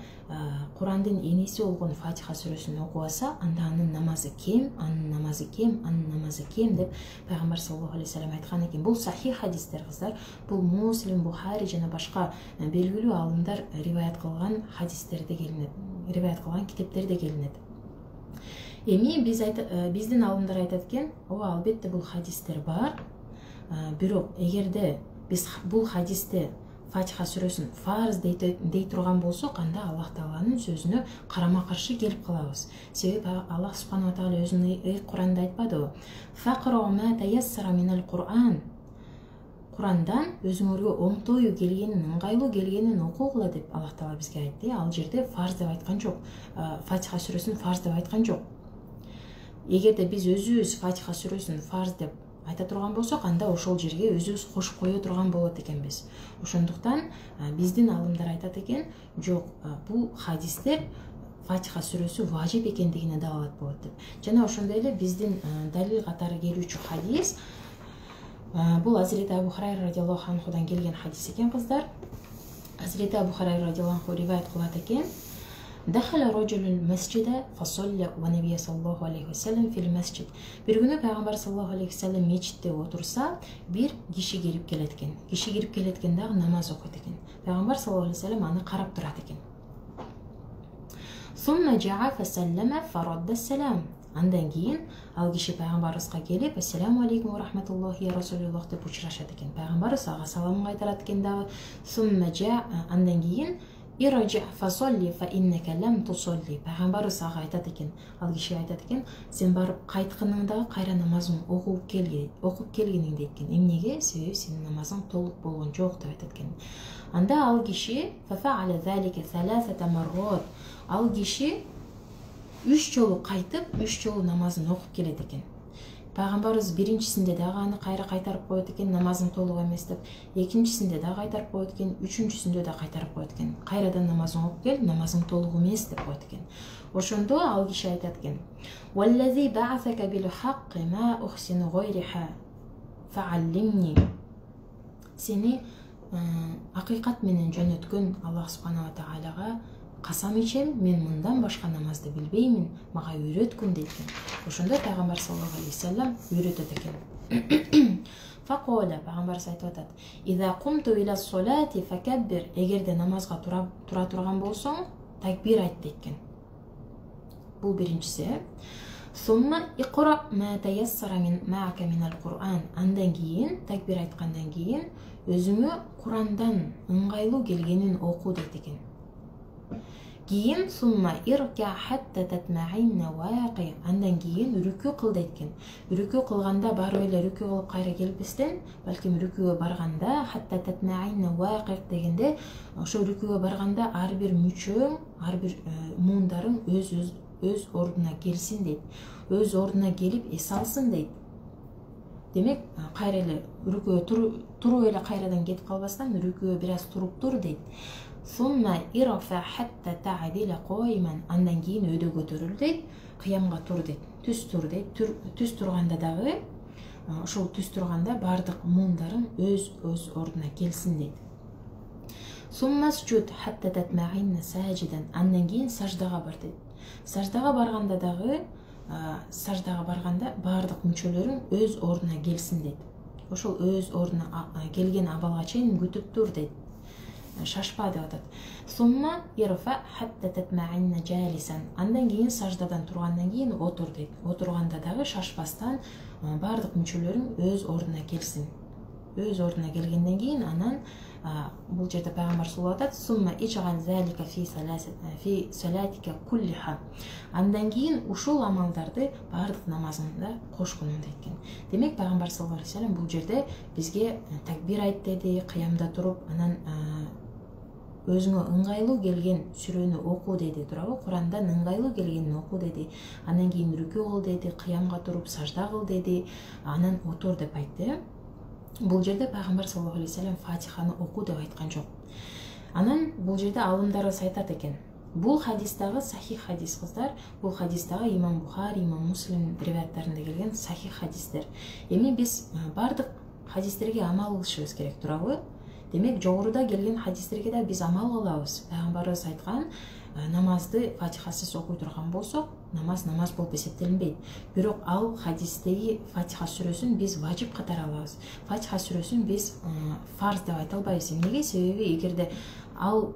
Курандын энеси болгон Фатиха сүрөсүн окубаса, анда анын намазы кем, анын намазы кем, анын намазы кем деп пайгамбар саллаллаху алейхи вассалам айткан экен. Бул сахих хадистер, кыздар. Бул Муслим, Бухари жана башка белгилүү алымдар риваят кылган хадистерде келинет, риваят кылган китептерде келинет. Эми биздин алымдар айтат экен, ооба, албетте бул хадистер бар. Бирок эгерде биз бул хадисте Фатиха сүрөсүн фарз дей турган болсок, анда Аллах Тааланын сөзүнө карама каршы келип калабыз. Себеби Аллах субханаху ва таала өзүнүн Куранда айтпадыбы? "Фақра ма таяссара минал Кур'ан". Курандан өзүңөргө оңтою келгенин, ыңгайлуу келгенин окугула деп Аллах Таала бизге айтты. Ал жерде фарз деп айткан жок. Фатиха сүрөсүн фарз деп айткан жок. Эгерде биз өзүбүз Фатиха сүрөсүн фарз деп айта турган болсок, анда ошол жерге өзүбүз кошуп кое турган болот экенбиз. Ошондуктан биздин алымдар айтат экен, жок, бул хадистер Фатиха сүрөсү важип экендигине далалат болот деп. Жана ошондой эле биздин далил катары келүүчү хадис, бул Азирет Абу Хурайра радиаллаху анхудан келген хадис экен, кыздар. Азирет Абу Хурайра радиаллаху анху риваят кылат экен: "Дахала раджулул масджида фасалла ва набия саллаллаху алейхи вассалам фил масджид". Бир күнү пайгамбар саллаллаху алейхи вассалам мечитте отурса, бир киши кирип келет экен. Киши кирип келет экен дагы намаз окуйт экен. Пайгамбар саллаллаху алейхи вассалам аны карап турат экен. Сумма жаа фасаллама фарадда салам. Андан кийин ал киши пайгамбарыбызга келип: "Ассаламу алейкум ва рахматуллахи я расулуллах" деп учурашат экен. Пайгамбарыбыз ага саламын кайтарат экен дагы. Сумма жаа, андан кийин "Ирджи фасалли фа иннака лам тусалли". Пайгамбарыбыз ага айтат экен, ал киши айтат экен: "Сен барып кайтканыңда кайра намазың окуп келгениң" дейт экен. Эмнеге? Себеби сенин намазың толук болгон жок деп айтат экен. Анда ал киши фафа'ала залика саласата маррат. Ал киши 3 жолу кайтып, 3 жолу намазын окуп келет экен. Пайгамбарыбыз биринчисинде дагы аны кайра кайтарып коет экен, намазың толук эмес деп. Экинчисинде дагы кайтарып коет экен, үчүнчүсүндө да кайтарып коет экен. Кайрадан намазың окуп кел, намазың толук эмес деп коет экен. Ошондо ал киши айтат экен: "Валлази ба'асака бил хакки ма ухсину гайриха фа'аллимни". Сени акыйкат менен жөнөткөн Аллах субханаху ва таалага касам ичем, мен мындан башка намазды билбеймин, мага үйрөткүн дейт экен. Ошондо пайгамбар саллаллаху алейхи вассалам үйрөтөт экен. Факола, пайгамбар айтып атат: "Иза кумту иля солати факаббир". Эгерде намазга тура турган болсоң, такбир айт дейт экен. Бул биринчиси. Сумма иқра ма таяссара ма'ака минал Qur'ан. Андан кейін, такбир айтқандан кейін, өзіңе Құрандан ыңғайлы келгенін оқу дейді екен. Кейін сумма ирка хатта татма'инна вaqi. Андан кейін рүку қыл дейді екен. Рүку қылғанда барып эле рүку қылып қайра келбестен, бәлкім рүкуге барғанда хатта татма'инна вaqi дегенде, ошо рүкуге барғанда ар бир мүчөң, ар бир муундарың өз ордуна келсин дейт. Өз ордуна келип эс алсын дейт. Демек, кайра эле рүкүгө туруп эле кайрадан кетип калбастан рүкүгө бир аз туруп тур дейт. Сумма ирафа хатта та'дила қойман. Андан кейін өйдө көтөрүл дейт. Кыямга тур дейт. Түз тур дейт. Түз турганда дагы, ошол түз турганда бардык муундарың өз ордуна келсин дейт. Сумма сжуд хатта татма'инна сажидан. Андан кейін саждага бар дейт. Саждага барганда дагы, саждага барганда бардык мүчөлөрүң өз ордуна келсин дейт. Ошол өз ордуна келген абалга чейин күтүп тур дейт. Шашпа деп атат. Сумма ирфа хатта татма'инна жалисан. Андан кейін саждадан тургандан кейін отур дейт. Отурганда дагы шашпастан бардык мүчөлөрүң өз ордуна келсин. Өз ордуна келгенден кейін анан бул жерде пайгамбар саллаллаху алейхи сумма ичгал залика фи салатика куллиха. Андан кейін ушул амалдарды бардык намазыңда кошкун дейт. Демек пайгамбар саллаллаху алейхи бул жерде бизге такбир айт деди, кыямда туруп, анан өзүңө ыңгайлуу келген сүрөнү окуу деди, туурабы? Курандан ыңгайлуу келгенин окуу деди. Андан кийин рүкү кыл деди, кыямга туруп сажда кыл деди, анан отур деп айтты. Бул жерде пайгамбар саллаллаху алейхи вассалам Фатиханы окуу деп айткан жок. Анан бул жерде алымдарыбыз айтат экен. Бул хадистагы сахих хадис кыздар, бул хадистагы имам Бухари, имам Муслим риваяттарында келген сахих хадистер. Эми биз бардык хадистерге амал кылышыбыз керек, туурабы? Демек, жогоруда келген хадистерге да биз амал кылабыз. Пайгамбарыбыз айткан, намазды фатихасыз окуй турган болсок, намаз болуп эсептелинбейт. Бирок ал хадистеги Фатиха сүрөсүн биз важип катары алабыз. Фатиха сүрөсүн биз фарз деп айта албайбыз. Эмнеге? Себеби эгерде ал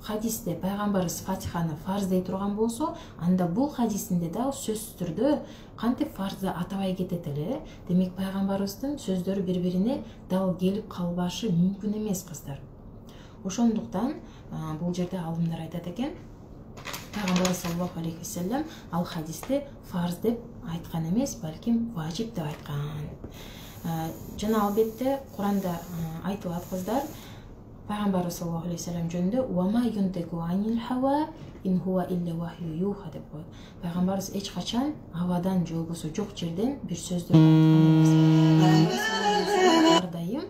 хадисте пайгамбарыбыз Фатиханы фарз дей турган болсо, анда бул хадисинде да сөзсүз түрдө кантип фарзды атабай кетет эле. Демек, пайгамбарыбыздын сөздөрү бири-бирине дал келип калбашы мүмкүн эмес, кыздар. Ошондуктан бул жерде алымдар айтат экен, пайгамбар саллаллаху алейхи вассалам ал хадисте фарз деп айткан эмес, балким важип деп айткан. Жана албетте Куранда айтылат, кыздар, пайгамбар саллаллаху алейхи вассалам жөнүндө "Вама юнтеку анил хава ин хуа илля вахю юха" деп коет. Пайгамбарыбыз эч качан абадан же болбосо жок жерден бир сөздү айткан эмес. Ар дайым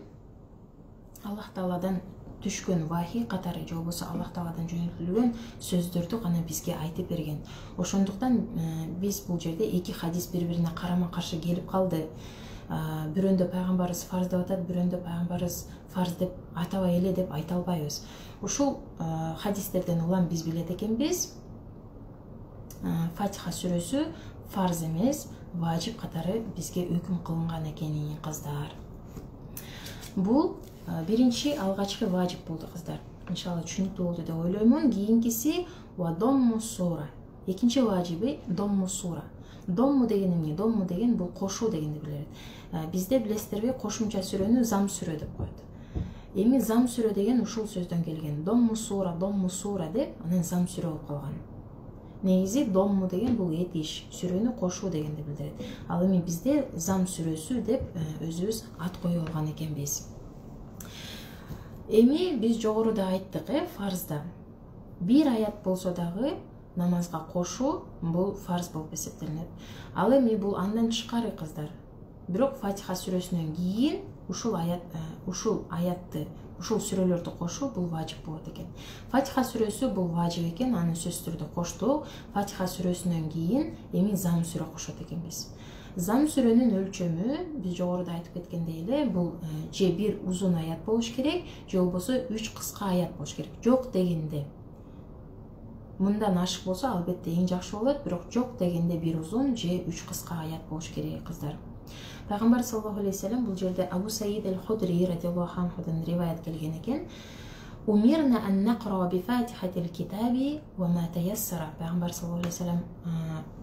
Аллах Тааладан түшкөн вахи катары же болбосо Аллах Тааладан жөнөтүлгөн сөздөрдү гана бизге айтып берген. Ошондуктан биз бул жерде эки хадис бири-бирине карама-каршы келип калды. Бирөөндө пайгамбарыбыз фарз деп атат, бирөөндө пайгамбарыбыз фарз деп атабай эле деп айта албайбыз. Ушул хадистерден улам биз билет экенбиз, Фатиха сүрөсү фарз эмес, важип катары бизге өкүм кылынган экенин, кыздар. Бул биринчи алгачкы важип болду, кыздар. Иншалла түшүнүктүү болду деп ойлоймун. Кийинкиси ва домму сура. Экинчи важиби домму сура. Домму деген эмне? Домму деген бул кошуу дегенди билет. Бизде билесиздерби, кошумча сүрөнү зам сүрө деп коет. Эми зам сүрө деген ушул сөздөн келген. Домму сура деп, анан зам сүрө болуп калган. Негизи домму деген бул этиш, сүрөнү кошуу дегенди билдирет. Ал эми бизде зам сүрөсү деп өзүбүз ат коюп алган экенбиз. Эми биз жогоруда айттык, фарзда бир аят болсо дагы намазга кошуу бул фарз болуп эсептелинет. Ал эми бул андан тышкары, кыздар. Бирок Фатиха сүрөсүнөн кийин ушул аятты, ушул сүрөлөрдү кошуу бул важип болот экен. Фатиха сүрөсү бул важип экен, аны сөзсүз түрдө коштук. Фатиха сүрөсүнөн кийин эми зам сүрө кошот экенбиз. Зам сүрөнүн өлчөмү биз жогоруда айтып кеткендей эле, бул же бир узун аят болуш керек, же болбосо 3 кыска аят болуш керек. Жок дегенде мындан ашык болсо албетте эң жакшы болот, бирок жок дегенде бир узун же 3 кыска аят болуш керек, кыздар. Пайгамбар саллаллаху алейхи вассалам бул жерде Абу Саид аль-Худри радиаллаху анхудан риваят келген экен. умирна ан нақра би фатихатил китаби ва ма таяссара. Пайғамбар саллаллаху алейхи ва саллям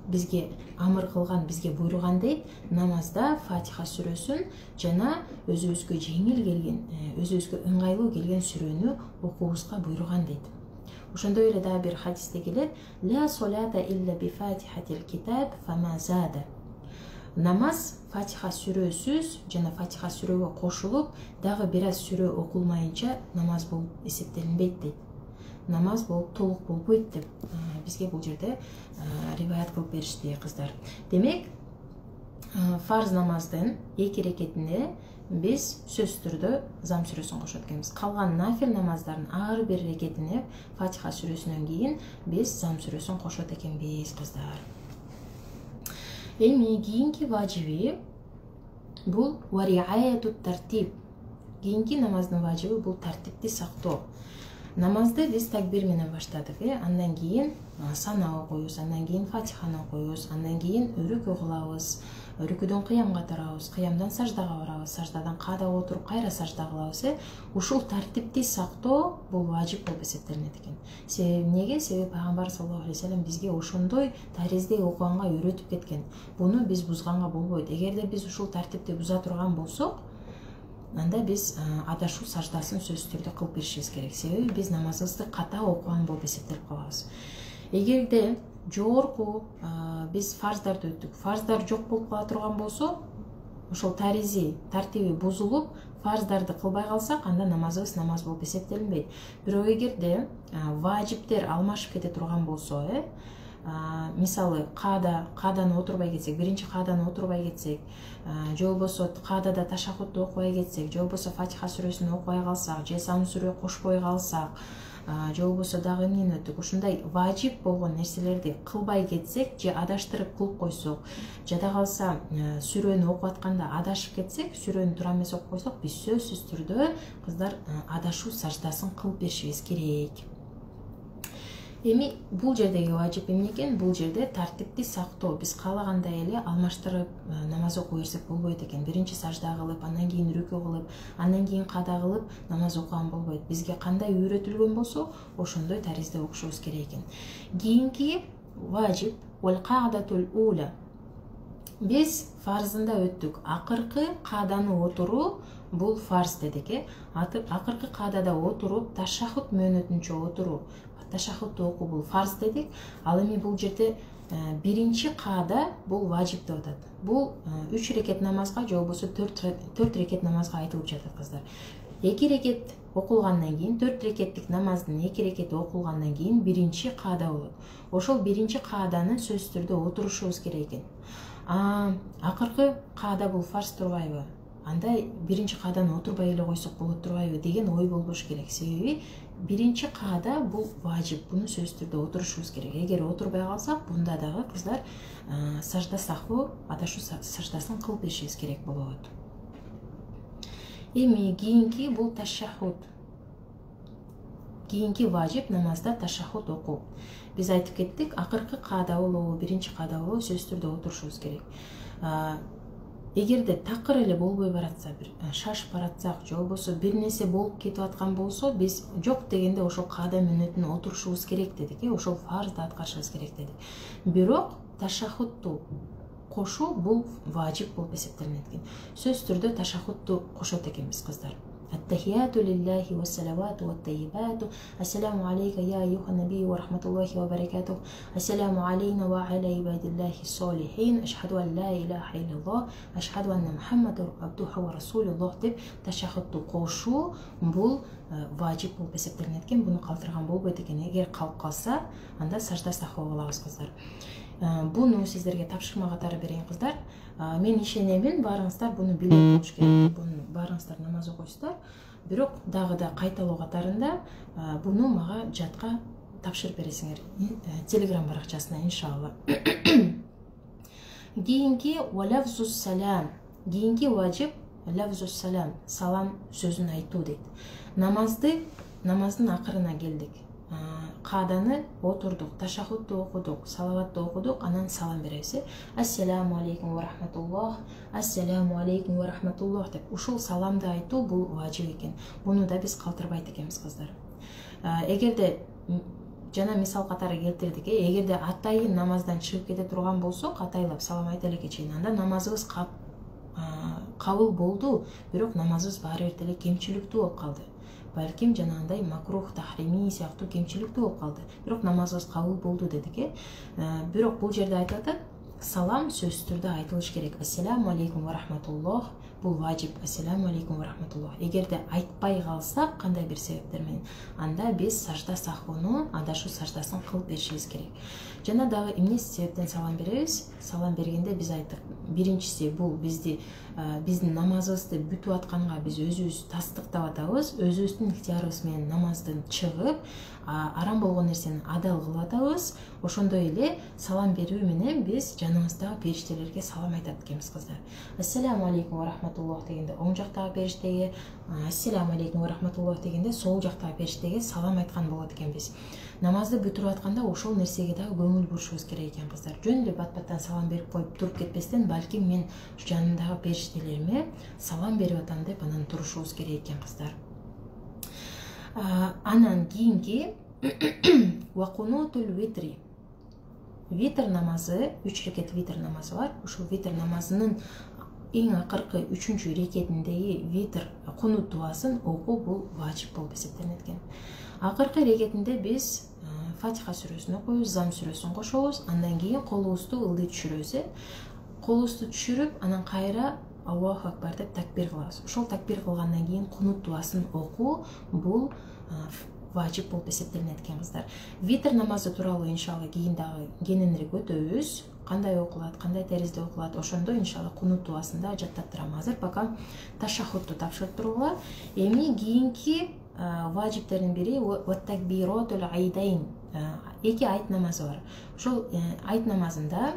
бізге амыр қылған, бізге бұйырған дейді, намазда Фатиха сүресін жана өзіңізге жеңіл келген, өзіңізге ыңғайлы келген сүрені оқуыңызға бұйырған дейді. Ошондой эле дагы бир хадисте келет: ла солата илля би фатихатил китаб фама зада. Намаз Фатиха сүрөсүз жана Фатиха сүрөгө кошулуп, дагы бир аз сүрө окулмайынча намаз болуп эсептелинбейт дейт. Намаз болуп толук болбойт деп бизге бул жерде риваят кылып беришти кыздар. Демек, фарз намаздын 2 рекетине biz söz түрдө зам сүрөсүн кошот экенбиз. Калган нафил намаздардын ар бир рекетине Фатиха сүрөсүнөн кийин биз зам сүрөсүн кошот экенбиз кыздар. Эми кийинки важиби бул вариаяту тартиб. Кийинки намаздын важиби бул тартипти сактоо. Намазды биз такбир менен баштадык, андан кийин сана окуйбуз, андан кийин Фатиханы окуйбуз, андан кийин өрүкү кылабыз, өрүкүдөн кыямга тарабыз, кыямдан саждага барабыз, саждадан каада отуруп кайра сажда кылабыз. Ушул тартипти сактоо бул важип болуп эсептелинет экен. Себеби эмнеге? Себеби пайгамбар саллаллаху алейхи ва саллям бизге ошондой тариздей окуганга үйрөтүп кеткен. Буну биз бузганга болбойт. Эгерде биз ушул тартипти буза турган болсок, анда биз адашуу саждасын сөзсүз түрдө кылып беришибиз керек. Себеби биз намазыбызды ката окуган болуп эсептелип калабыз. Эгерде жогорку биз фарздарды өттүк, фарздар жок болуп кала турган болсо, ошол тартиби бузулуп, фарздарды кылбай калсак, анда намазыбыз намаз болуп эсептелинбейт. Бирок эгерде важиптер алмашып кете турган болсо, мисалы кааданы отурбай кетсек, биринчи кааданы отурбай кетсек, же болбосо каадада ташаххудду окубай кетсек, же болбосо Фатиха сүрөсүн окубай калсак, же сан сүрө кошпой калсак, же болбосо дагы эмнени өттүк, ушундай важип болгон нерселерди кылбай кетсек, же адаштырып кылып койсок, жада калса сүрөнү окуп атканда адашып кетсек, сүрөнү туура эмес окуп койсок, биз сөзсүз түрдө кыздар адашуу саждасын кылып беришибиз керек. Эми бул жердеги важип эмне экен? Бул жерде тартипти сактоо. Биз каалагандай эле алмаштырып намаз окуп берсек болбойт экен. Биринчи сажда кылып, андан кийин рүкү кылып, андан кийин каада кылып намаз окуган болбойт. Бизге кандай үйрөтүлгөн болсо, ошондой таризде окушубуз керек экен. Кийинки важип вал каадатул ула. Биз фарзында өттүк. Акыркы кааданы отуруу бул фарз дедик, Акыркы каадада отуруп, ташаххуд мөөнөтүнчө отуруу, ташаххудду окуу бул фарз дедик. Ал эми бул жерде биринчи каада бул важип деп атат. Бул 3 рекет намазга, же болбосо 4 рекет намазга айтылып жатат кыздар. 2 рекет окулгандан кийин, 4 рекеттик намаздын 2 рекети окулгандан кийин биринчи каада болот. Ошол биринчи кааданы сөзсүз түрдө отурушубуз керек экен. Акыркы каада бул фарз турбайбы? Анда биринчи кааданы отурбай эле койсок болот турбайбы деген ой болбош керек. Себеби биринчи каада бул важип, буну сөзсүз түрдө отурушубуз керек. Эгер отурбай калсак, бунда дагы кыздар сажда сахвы, адашуу саждасын кылып беришибиз керек болот. Эми кийинки бул ташаххуд. Кийинки важип намазда ташаххуд окуу. Биз айтып кеттик, акыркы каада болобу, биринчи каада болобу сөзсүз түрдө отурушубуз керек. Эгерде такыр эле болбой баратса, шашып баратсак, же болбосо бир нерсе болуп кетип аткан болсо, биз жок дегенде ошол каада мөөнөтүнө отурушубуз керек дедик, ошол фарзды аткарышыбыз керек дедик. Бирок ташаххудду кошуу бул важип болуп эсептелинет экен. Сөзсүз түрдө ташаххудду кошот экенбиз кыздар. التحيات لله والصلوات والطيبات السلام عليك يا أيها النبي ورحمة الله وبركاته السلام علينا وعلى عباد الله الصالحين أشهد أن لا إله إلا الله أشهد أن محمد عبده ورسول الله деп ташаххудду кошуу бул важип болуп эсептелинет экен. Буну калтырган болбойт экен. Эгер калып калса, анда сажда сахва кылабыз кыздар. Буну сиздерге тапшырма катары берейин кыздар. Мен ишенемин, баарыңыздар буну билет болуш керек. Буну баарыңыздар намаз окуйсуздар. Бирок дагы да кайталоо катарында буну мага жатка тапшырып бересиңер. Телеграм баракчасына иншалла. Кийинки валавзус салам. Кийинки важип лавзус салам, салам сөзүн айтуу дейт. Намаздын акырына келдик. Кааданы отурдук, ташаххудду окудук, салаватты окудук, анан салам беребиз. Ассаламу алейкум ва рахматуллах, ассаламу алейкум ва рахматуллах деп ушул саламды айтуу бул важип экен. Буну да биз калтырбайт экенбиз кыздар. Эгерде жана мисал катары келтирдик, эгерде атайын намаздан чыгып кете турган болсок, атайлап салам айта эле кетейин, анда намазыбыз кабыл болду, бирок намазыбыз баары бир деле кемчиликтүү болуп калды. Балким жанагындай макрух, тахрими сыяктуу кемчиликтүү болуп калды. Бирок намазыбыз кабыл болду дедик. Бирок бул жерде айтып атат, салам сөзсүз түрдө айтылыш керек. Ассаламу алейкум ва рахматуллах. Бул важип. Ассаламу алейкум ва рахматуллах. Эгерде айтпай калсак, кандай бир себептер менен, анда биз сажда сахвону, адашуу саждасын кылып беришибиз керек. Жана дагы эмне себептен салам беребиз? Салам бергенде биз айттык, биринчиси бул биздин намазыбызды бүтүп атканга биз өзүбүз тастыктап атабыз, өзүбүздүн ыктыярыбыз менен намаздан чыгып, арам болгон нерсени адал кылып атабыз. Ошондой эле салам берүү менен биз жаныбыздагы периштелерге салам айтат экенбиз, кыздар. Ассаламу алейкум ва рахматуллах дегенде оң жактагы периштеге, ассаламу алейкум ва рахматуллах дегенде сол жактагы периштеге салам айткан болот экенбиз. Намазды бүтүрүп атканда ошол нерсеге дагы көңүл бурушубуз керек экен, кыздар. Жөн эле бат-баттан салам берип коюп туруп кетпестен, балким мен жанымдагы периштелериме салам берип атам деп анан турушубуз керек экен, кыздар. Анан кийинки вакунутул витри. Витр намазы, 3 рекет витр намазы бар. Ушул витр намазынын эң акыркы 3-чү рекетиндеги витр кунут дуасын окуу бул важип болуп эсептелет экен. Акыркы рекетинде биз Фатиха сүрөсүн окуйбуз, Зам сүрөсүн кошобуз, андан кийин колубузду ылдый түшүрөбүз. Колубузду түшүрүп, анан кайра Аллаху акбар деп такбир кылабыз. Ошол такбир кылгандан кийин кунут дуасын окуу бул важип болуп эсептелет экен, кыздар. Витр намазы тууралуу иншалла кийин дагы кененирээк өтөбүз. Кандай окулат, кандай теризде окулат, ошондо иншалла кунут дуасында жаттаттырам. Азыр пока ташаххудту тапшырып тургула. Эми кийинки важиптердин бири ваттакбиротул айдайн. 2 айт намазы бар. Ошол айт намазында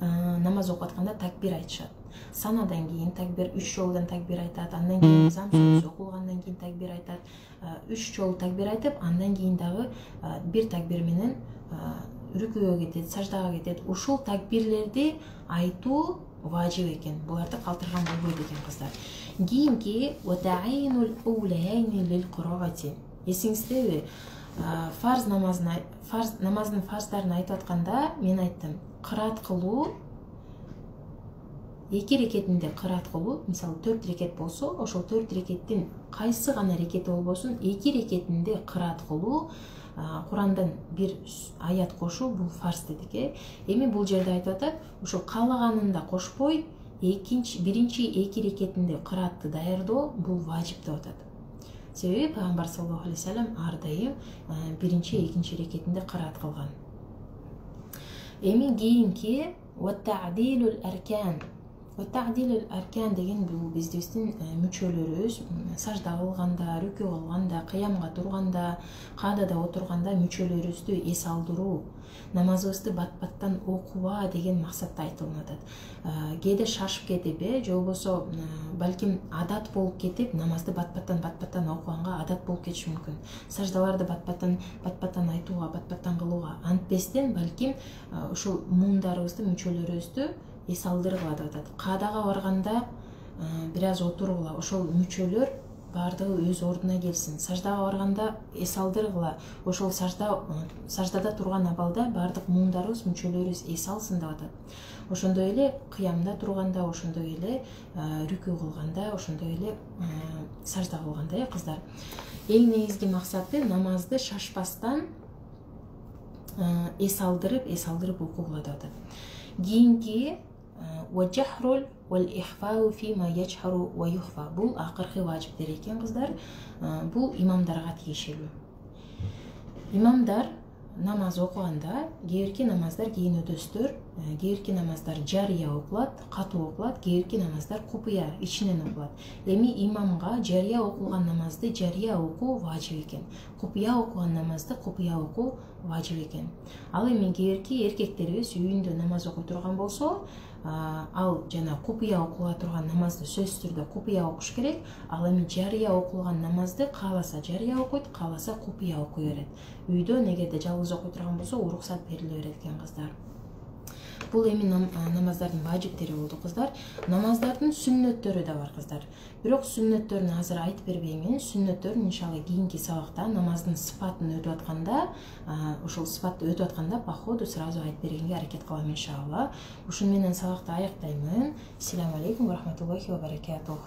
намаз окуп атканда такбир айтышат. Санадан кийин такбир, 3 жолдон такбир айтат, андан кийин Зам сүрөсү окулгандан кийин такбир айтат, 3 жол такбир айтып, андан кийин дагы бир такбир менен рүкүүгө кетет, саждага кетет. Ушул такбирлерди айтуу важип экен. Буларды калтырган болбойт экен, кыздар. Кийинки ватаинул улайни лил кураати. Эсиңиздеби? Намаздын фарздарын айтып атканда мен айттым, кыраат кылуу 2 рекетинде кыраат кылуу, мисалы 4 рекет болсо, ошол 4 рекеттин кайсы гана рекети болбосун, 2 рекетинде кыраат кылуу, Курандан бир аят кошуу бул фарз дедик. Эми бул жерде айтып атат, ошол каалаганында кошпой, биринчи 2 рекетинде кыраатты даярдоо бул важип деп атат. Себеби пайгамбар саллаллаху алейхи ва саллям ар дайым биринчи, экинчи рекетинде кыраат кылган. Эми кийинки ваттаъдилул аркан. Ваттаъдилул аркан деген бул биздин мүчөлөрүбүз, сажда кылганда, рүкүү кылганда, кыямга турганда, каадада отурганда мүчөлөрүбүздү эс алдыруу, намазыбызды бат-баттан окуба деген максатта айтылып атат. Кээде шашып кетип, же болбосо балким адат болуп кетип, намазды бат-баттан окуганга адат болуп кетиши мүмкүн. Саждаларды бат-баттан айтууга, бат-баттан кылууга антпестен балким ушул муундарыбызды, мүчөлөрүбүздү эс алдыргыла деп атат. Каадага барганда бир аз отургула, ошол мүчөлөр баардыгы өз ордуна келсин. Саждага барганда эс алдыргыла, ошол саждада турган абалда баардык муундарыбыз, мүчөлөрүбүз эс алсын деп атат. Ошондой эле кыямда турганда, ошондой эле рүкүү кылганда, ошондой эле сажда кылганда, кыздар. Эң негизги максаты намазды шашпастан эс алдырып окугула деп атат. Кийинки ваджахрул вал ихфау фима яджхару ва юхфа. Бул акыркы важиптер экен, кыздар. Бул имамдарга тиешелүү. Имамдар намаз окуганда, кээбирки намаздар кийин өтөсүздөр, кээбирки намаздар жария окулат, катуу окулат, кээбирки намаздар купуя, ичинен окулат. Эми имамга жария окулган намазды жария окуу важип экен. Купуя окуган намазды купуя окуу важип экен. Ал эми кээбирки эркектерибиз үйүндө намаз окуй турган болсо, ал жана купуя окула турган намазды сөзсүз түрдө купуя окуш керек. Ал эми жария окулган намазды кааласа жария окуйт, кааласа купуя окуй берет. Үйдө эгерде жалгыз окуй турган болсо уруксат бериле берет экен, кыздар. Бул эми намаздардын важиптери болду кыздар. Намаздардын сүннөттөрү да бар кыздар. Бирок сүннөттөрүн азыр айтып бербеймин. Сүннөттөрүн иншалла кийинки сабакта намаздын сыпатын өтүп атканда, ошол сыпатты өтүп атканда по ходу сразу айтып бергенге аракет кылам иншалла. Ушун менен сабакты аяктаймын. Ассаламу алейкум ва рахматуллахи ва баракатух.